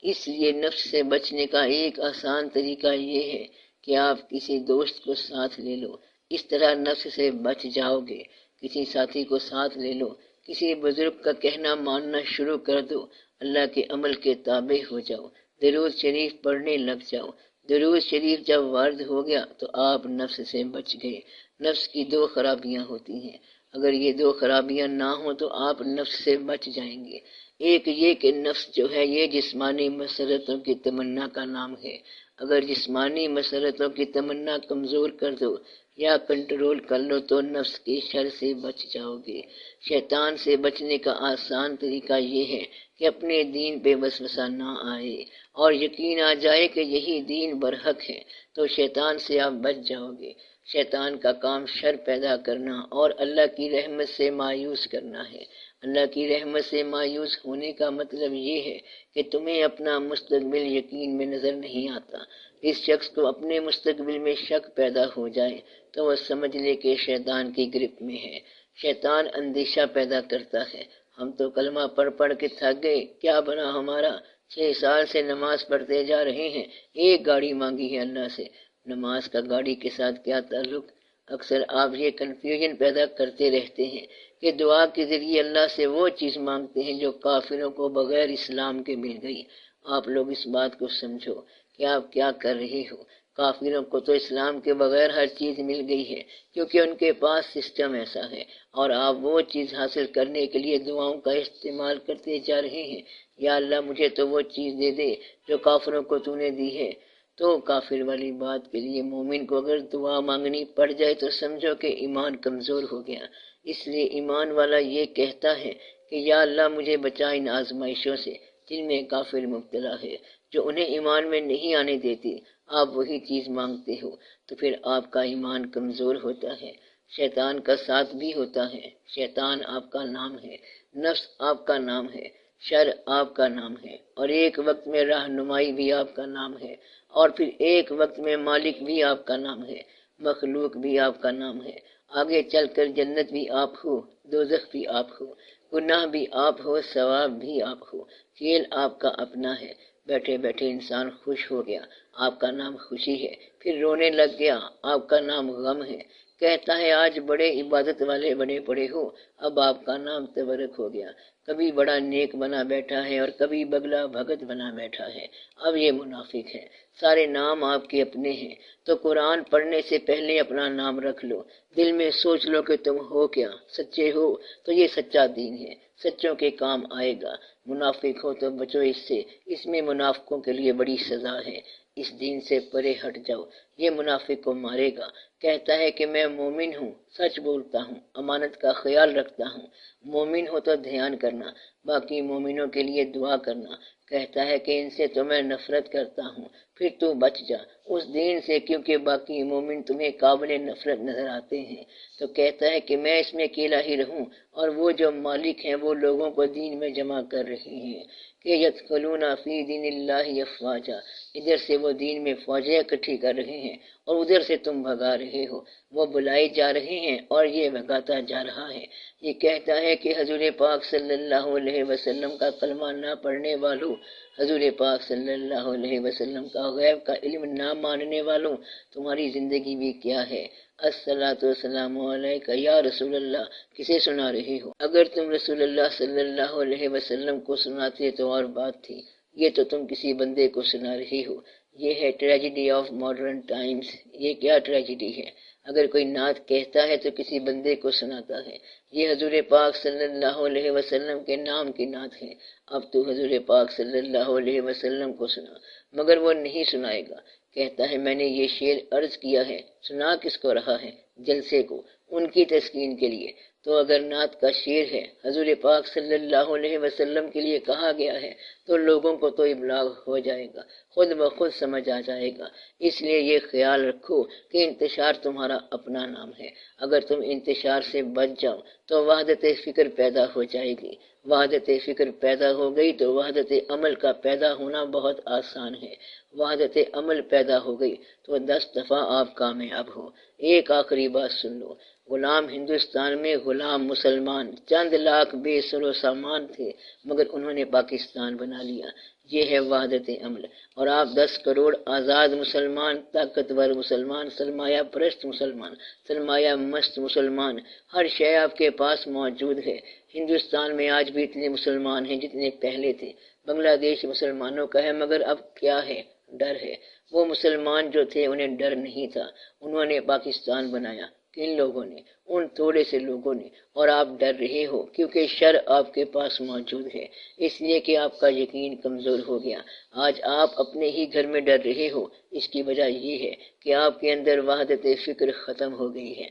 اس لیے نفس سے بچنے کا ایک آسان طریقہ یہ ہے کہ آپ کسی دوست کو ساتھ لے لو، اس طرح نفس سے بچ جاؤ گے۔ کسی ساتھی کو ساتھ لے لو، کسی بزرگ کا کہنا ماننا شروع کر دو، اللہ کے عمل کے تابع ہو جاؤ۔ درود شریف پڑھنے لگ جاؤ۔ درود شریف جب وارد ہو گیا تو آپ نفس سے بچ گئے۔ نفس کی دو خرابیاں ہوتی ہیں، اگر یہ دو خرابیاں نہ ہوں تو آپ نفس سے بچ جائیں گے۔ ایک یہ کہ نفس جو ہے یہ جسمانی مسرتوں کی تمنا کا نام ہے۔ اگر جسمانی مسرتوں کی تمنا کمزور کر دو یا کنٹرول کر لو تو نفس کی شر سے بچ جاؤ گے۔ شیطان سے بچنے کا آسان طریقہ یہ ہے کہ اپنے دین پہ وسوسہ نہ آئے اور یقین آ جائے کہ یہی دین برحق ہے تو شیطان سے آپ بچ جاؤ گے۔ شیطان کا کام شر پیدا کرنا اور اللہ کی رحمت سے مایوس کرنا ہے۔ اللہ کی رحمت سے مایوس ہونے کا مطلب یہ ہے کہ تمہیں اپنا مستقبل یقین میں نظر نہیں آتا۔ اس شخص کو اپنے مستقبل میں شک پیدا ہو جائے تو وہ سمجھ لے کہ شیطان کی گرفت میں ہے۔ شیطان اندیشہ پیدا کرتا ہے، ہم تو کلمہ پڑھ کے تھک گئے، کیا بنا ہمارا؟ 6 سال سے نماز پڑھتے جا رہے ہیں، ایک گاڑی مانگی ہے اللہ سے۔ نماز کا گاڑی کے ساتھ کیا تعلق؟ اکثر آپ یہ کنفیوژن پیدا کرتے رہتے ہیں کہ دعا کے ذریعے اللہ سے وہ چیز مانگتے ہیں جو کافروں کو بغیر اسلام کے مل گئی۔ آپ لوگ اس بات کو سمجھو کہ آپ کیا کر رہے ہو۔ کافروں کو تو اسلام کے بغیر ہر چیز مل گئی ہے کیونکہ ان کے پاس سسٹم ایسا ہے، اور آپ وہ چیز حاصل کرنے کے لیے دعاؤں کا استعمال کرتے جا رہے ہیں۔ یا اللہ مجھے تو وہ چیز دے دے جو کافروں کو تو نے دی ہے۔ تو کافر والی بات کے لیے مومن کو اگر دعا مانگنی پڑ جائے تو سمجھو کہ ایمان کمزور ہو گیا۔ اس لیے ایمان والا یہ کہتا ہے کہ یا اللہ مجھے بچا ان آزمائشوں سے جن میں کافر مبتلا ہے، جو انہیں ایمان میں نہیں آنے دیتی۔ آپ وہی چیز مانگتے ہو تو پھر آپ کا ایمان کمزور ہوتا ہے۔ شیطان کا ساتھ بھی ہوتا ہے۔ شیطان آپ کا نام ہے، نفس آپ کا نام ہے، شر آپ کا نام ہے، اور ایک وقت میں رہنمائی بھی آپ کا نام ہے، اور پھر ایک وقت میں مالک بھی آپ کا نام ہے، مخلوق بھی آپ کا نام ہے۔ آگے چل کر جنت بھی آپ ہو، دوزخ بھی آپ ہو، گناہ بھی آپ ہو، ثواب بھی آپ ہو، کھیل آپ کا اپنا ہے۔ بیٹھے بیٹھے انسان خوش ہو گیا، آپ کا نام خوشی ہے، پھر رونے لگ گیا، آپ کا نام غم ہے۔ کہتا ہے آج بڑے عبادت والے بنے پڑے ہو، اب آپ کا نام تبرک ہو گیا۔ کبھی بڑا نیک بنا بیٹھا ہے اور کبھی بگلا بھگت بنا بیٹھا ہے، اب یہ منافق ہے۔ سارے نام آپ کے اپنے ہیں تو قرآن پڑھنے سے پہلے اپنا نام رکھ لو، دل میں سوچ لو کہ تم ہو کیا، سچے ہو تو یہ سچا دین ہے، سچوں کے کام آئے گا۔ منافق ہو تو بچو اس سے، اس میں منافقوں کے لیے بڑی سزا ہے۔ اس دین سے پرے ہٹ جاؤ، یہ منافق کو مارے گا۔ کہتا ہے کہ میں مومن ہوں، سچ بولتا ہوں، امانت کا خیال رکھتا ہوں۔ مومن ہو تو دھیان کرنا، باقی مومنوں کے لیے دعا کرنا۔ کہتا ہے کہ ان سے تو میں نفرت کرتا ہوں، پھر تو بچ جا اس دین سے کیونکہ باقی مومن تمہیں قابل نفرت نظر آتے ہیں۔ تو کہتا ہے کہ میں اس میں اکیلا ہی رہوں، اور وہ جو مالک ہیں وہ لوگوں کو دین میں جمع کر رہے ہیں کہ یدخلون فی دین اللہ افواجا، ادھر سے وہ دین میں فوجیں اکٹھی کر رہے ہیں اور ادھر سے تم بھگا رہے ہو۔ وہ بلائے جا رہے ہیں اور یہ بھگاتا جا رہا ہے۔ یہ کہتا ہے کہ حضور پاک صلی اللہ علیہ وسلم کا کلمہ نہ پڑھنے والوں، حضور پاک صلی اللہ علیہ وسلم کا غیب کا علم نہ ماننے والوں، تمہاری زندگی بھی کیا ہے؟ الصلاۃ والسلام علیک یا رسول اللہ کسے سنا رہے ہو؟ اگر تم رسول اللہ صلی اللہ علیہ وسلم کو سناتے تو اور بات تھی، یہ تو تم کسی بندے کو سنا رہے ہو۔ یہ ہے ٹریجڈی آف ماڈرن ٹائمز۔ یہ کیا ٹریجڈی ہے؟ اگر کوئی نعت کہتا ہے تو کسی بندے کو سناتا ہے۔ یہ حضور پاک صلی اللہ علیہ وسلم کے نام کی نعت ہے۔ اب تو حضور پاک صلی اللہ علیہ وسلم کو سنا، مگر وہ نہیں سنائے گا۔ کہتا ہے میں نے یہ شعر عرض کیا ہے، سنا کس کو رہا ہے؟ جلسے کو، ان کی تسکین کے لیے۔ تو اگر نعت کا شعر ہے، حضور پاک صلی اللہ علیہ وسلم کے لیے کہا گیا ہے، تو لوگوں کو تو ابلاغ ہو جائے گا، خود بخود سمجھ آ جائے گا۔ اس لیے یہ خیال رکھو کہ انتشار تمہارا اپنا نام ہے۔ اگر تم انتشار سے بچ جاؤ تو وحدت فکر پیدا ہو جائے گی۔ وحدت فکر پیدا ہو گئی تو وحدت عمل کا پیدا ہونا بہت آسان ہے۔ وحدت عمل پیدا ہو گئی تو 10 دفعہ آپ کامیاب ہو۔ ایک آخری بات سن لو، غلام ہندوستان میں غلام مسلمان چند لاکھ بے سر و سامان تھے، مگر انہوں نے پاکستان بنا لیا۔ یہ ہے وحدت عمل۔ اور آپ 10 کروڑ آزاد مسلمان، طاقتور مسلمان، سرمایہ پرست مسلمان، سرمایہ مست مسلمان، ہر شے آپ کے پاس موجود ہے۔ ہندوستان میں آج بھی اتنے مسلمان ہیں جتنے پہلے تھے۔ بنگلہ دیش مسلمانوں کا ہے، مگر اب کیا ہے؟ ڈر ہے۔ وہ مسلمان جو تھے انہیں ڈر نہیں تھا، انہوں نے پاکستان بنایا۔ کن لوگوں نے؟ ان تھوڑے سے لوگوں نے۔ اور آپ ڈر رہے ہو کیونکہ شر آپ کے پاس موجود ہے، اس لیے کہ آپ کا یقین کمزور ہو گیا۔ آج آپ اپنے ہی گھر میں ڈر رہے ہو، اس کی وجہ یہ ہے کہ آپ کے اندر وحدت فکر ختم ہو گئی ہے۔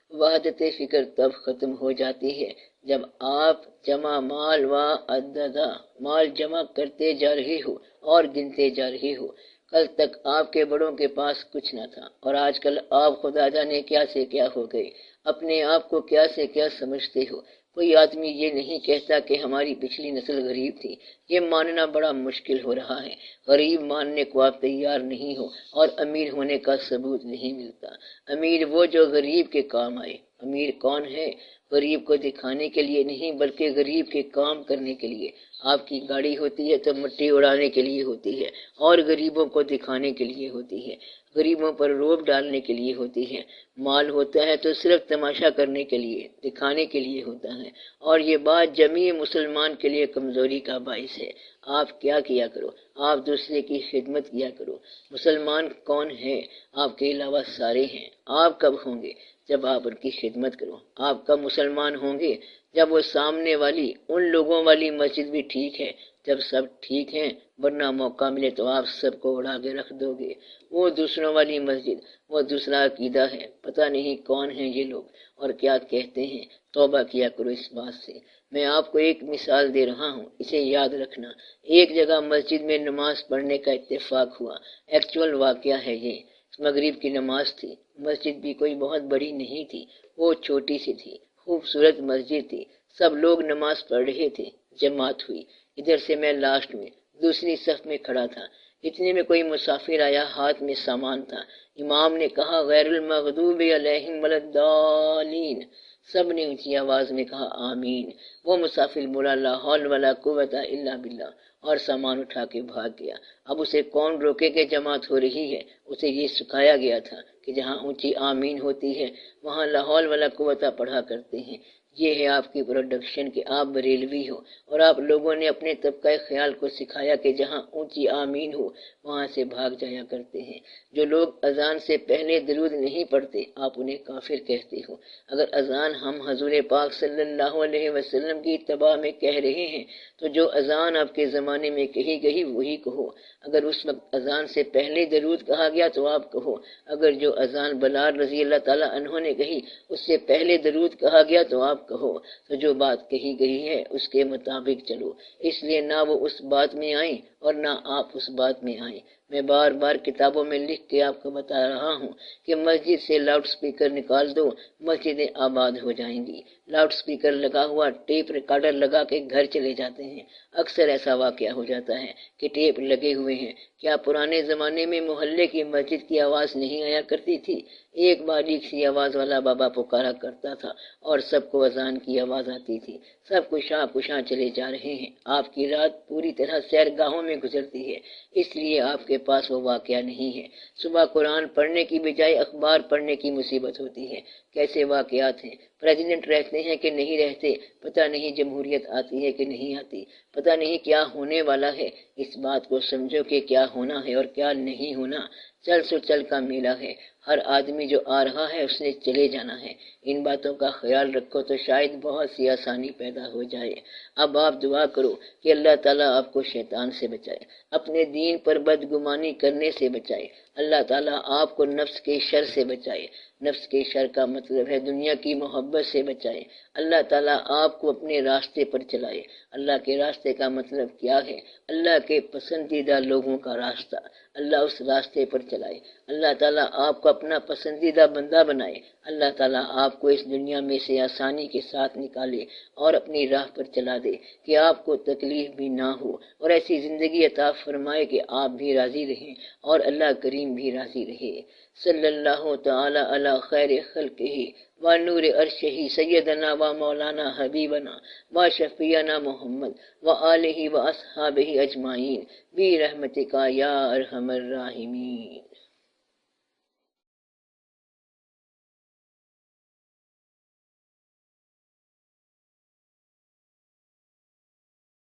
وحدت فکر تب ختم ہو جاتی ہے جب آپ جمع مال و عددہ مال جمع کرتے جا رہے ہو اور گنتے جا رہے ہو۔ کل تک آپ کے بڑوں کے پاس کچھ نہ تھا اور آج کل آپ خدا جانے کیا سے کیا ہو گئے، اپنے آپ کو کیا سے کیا سمجھتے ہو۔ کوئی آدمی یہ نہیں کہتا کہ ہماری پچھلی نسل غریب تھی، یہ ماننا بڑا مشکل ہو رہا ہے۔ غریب ماننے کو آپ تیار نہیں ہو اور امیر ہونے کا ثبوت نہیں ملتا۔ امیر وہ جو غریب کے کام آئے۔ امیر کون ہے؟ غریب کو دکھانے کے لیے نہیں بلکہ غریب کے کام کرنے کے لیے۔ آپ کی گاڑی ہوتی ہے تو مٹی اڑانے کے لیے ہوتی ہے اور غریبوں کو دکھانے کے لیے ہوتی ہے، غریبوں پر روب ڈالنے کے لیے ہوتی ہے۔ مال ہوتا ہے تو صرف تماشا کرنے کے لیے، دکھانے کے لیے ہوتا ہے، اور یہ بات جمیع مسلمان کے لیے کمزوری کا باعث ہے۔ آپ کیا کیا کرو؟ آپ دوسرے کی خدمت کیا کرو۔ مسلمان کون ہے؟ آپ کے علاوہ سارے ہیں۔ آپ کب ہوں گے؟ جب آپ ان کی خدمت کرو۔ آپ کب مسلمان ہوں گے؟ جب وہ سامنے والی ان لوگوں والی مسجد بھی ٹھیک ہے، جب سب ٹھیک ہیں، ورنہ موقع ملے تو آپ سب کو اڑا کے رکھ دو گے۔ وہ دوسروں والی مسجد، وہ دوسرا عقیدہ ہے۔ پتہ نہیں کون ہیں یہ لوگ اور کیا کہتے ہیں۔ توبہ کیا کرو اس بات سے۔ میں آپ کو ایک مثال دے رہا ہوں، اسے یاد رکھنا۔ ایک جگہ مسجد میں نماز پڑھنے کا اتفاق ہوا، ایکچول واقعہ ہے یہ۔ مغرب کی نماز تھی۔ مسجد بھی کوئی بہت بڑی نہیں تھی، وہ چھوٹی سی تھی، خوبصورت مسجد تھی۔ سب لوگ نماز پڑھ رہے تھے، جماعت ہوئی۔ ادھر سے میں لاسٹ میں دوسری صف میں کھڑا تھا۔ اتنے میں کوئی مسافر آیا، ہاتھ میں سامان تھا۔ امام نے کہا غیر المغضوب علیہم ولا الضالین۔ سب نے اونچی آواز میں کہا آمین۔ وہ مسافر بولا لا حول ولا قوت الا باللہ اور سامان اٹھا کے بھاگ گیا۔ اب اسے کون روکے کہ جماعت ہو رہی ہے؟ اسے یہ سکھایا گیا تھا کہ جہاں اونچی آمین ہوتی ہے وہاں لا حول ولا قوت پڑھا کرتے ہیں۔ یہ ہے آپ کی پروڈکشن کہ آپ بریلوی ہو اور آپ لوگوں نے اپنے طبقہ خیال کو سکھایا کہ جہاں اونچی آمین ہو وہاں سے بھاگ جایا کرتے ہیں۔ جو لوگ اذان سے پہلے درود نہیں پڑھتے آپ انہیں کافر کہتے ہو۔ اگر اذان ہم حضور پاک صلی اللہ علیہ وسلم کی اتباع میں کہہ رہے ہیں تو جو اذان آپ کے زمانے میں کہی گئی وہی کہو۔ اگر اس وقت اذان سے پہلے درود کہا گیا تو آپ کہو۔ اگر جو اذان بلال رضی اللہ تعالیٰ عنہ نے کہی اس سے پہلے درود کہا گیا تو آپ کہو۔ تو جو بات کہی گئی ہے اس کے مطابق چلو، اس لیے نہ وہ اس بات میں آئیں اور نہ آپ اس بات میں آئیں۔ میں بار بار کتابوں میں لکھ کے آپ کو بتا رہا ہوں کہ مسجد سے لاؤڈ سپیکر نکال دو، مسجدیں آباد ہو جائیں گی۔ لاؤڈ سپیکر لگا ہوا ٹیپ ریکارڈر لگا کے گھر چلے جاتے ہیں۔ اکثر ایسا واقعہ ہو جاتا ہے کہ ٹیپ لگے ہوئے ہیں۔ کیا پرانے زمانے میں محلے کی مسجد کی آواز نہیں آیا کرتی تھی؟ ایک باریک سی آواز والا بابا پکارا کرتا تھا اور سب کو اذان کی آواز آتی تھی۔ سب کشاں چلے جا رہے ہیں۔ آپ کی رات پوری طرح سیرگاہوں میں گزرتی ہے، اس لیے آپ کے پاس وہ واقعہ نہیں ہے۔ صبح قرآن پڑھنے کی بجائے اخبار پڑھنے کی مصیبت ہوتی ہے۔ کیسے واقعات ہیں؟ پریزیڈنٹ رہتے ہیں کہ نہیں رہتے، پتہ نہیں جمہوریت آتی ہے کہ نہیں آتی، پتہ نہیں کیا ہونے والا ہے۔ اس بات کو سمجھو کہ کیا ہونا ہے اور کیا نہیں ہونا۔ چل سو چل کا میلہ ہے، ہر آدمی جو آ رہا ہے اس نے چلے جانا ہے۔ ان باتوں کا خیال رکھو تو شاید بہت سی آسانی پیدا ہو جائے۔ اب آپ دعا کرو کہ اللہ تعالیٰ آپ کو شیطان سے بچائے، اپنے دین پر بدگمانی کرنے سے بچائے۔ اللہ تعالیٰ آپ کو نفس کے شر سے بچائے۔ نفس کے شر کا مطلب ہے دنیا کی محبت سے بچائے۔ اللہ تعالیٰ آپ کو اپنے راستے پر چلائے۔ اللہ کے راستے کا مطلب کیا ہے؟ اللہ کے پسندیدہ لوگوں کا راستہ۔ اللہ اس راستے پر چلائے۔ اللہ تعالیٰ آپ کو اپنا پسندیدہ بندہ بنائے۔ اللہ تعالیٰ آپ کو اس دنیا میں سے آسانی کے ساتھ نکالے اور اپنی راہ پر چلا دے کہ آپ کو تکلیف بھی نہ ہو، اور ایسی زندگی عطا فرمائے کہ آپ بھی راضی رہیں اور اللہ کریم بھی راضی رہے۔ صلی اللہ تعالی علی خیر خلقہ و نور عرشہ سیدنا و مولانا حبیبنا و شفیعنا محمد و آلہ و اصحابہ اجمعین برحمتک یا ارحم الراحمین۔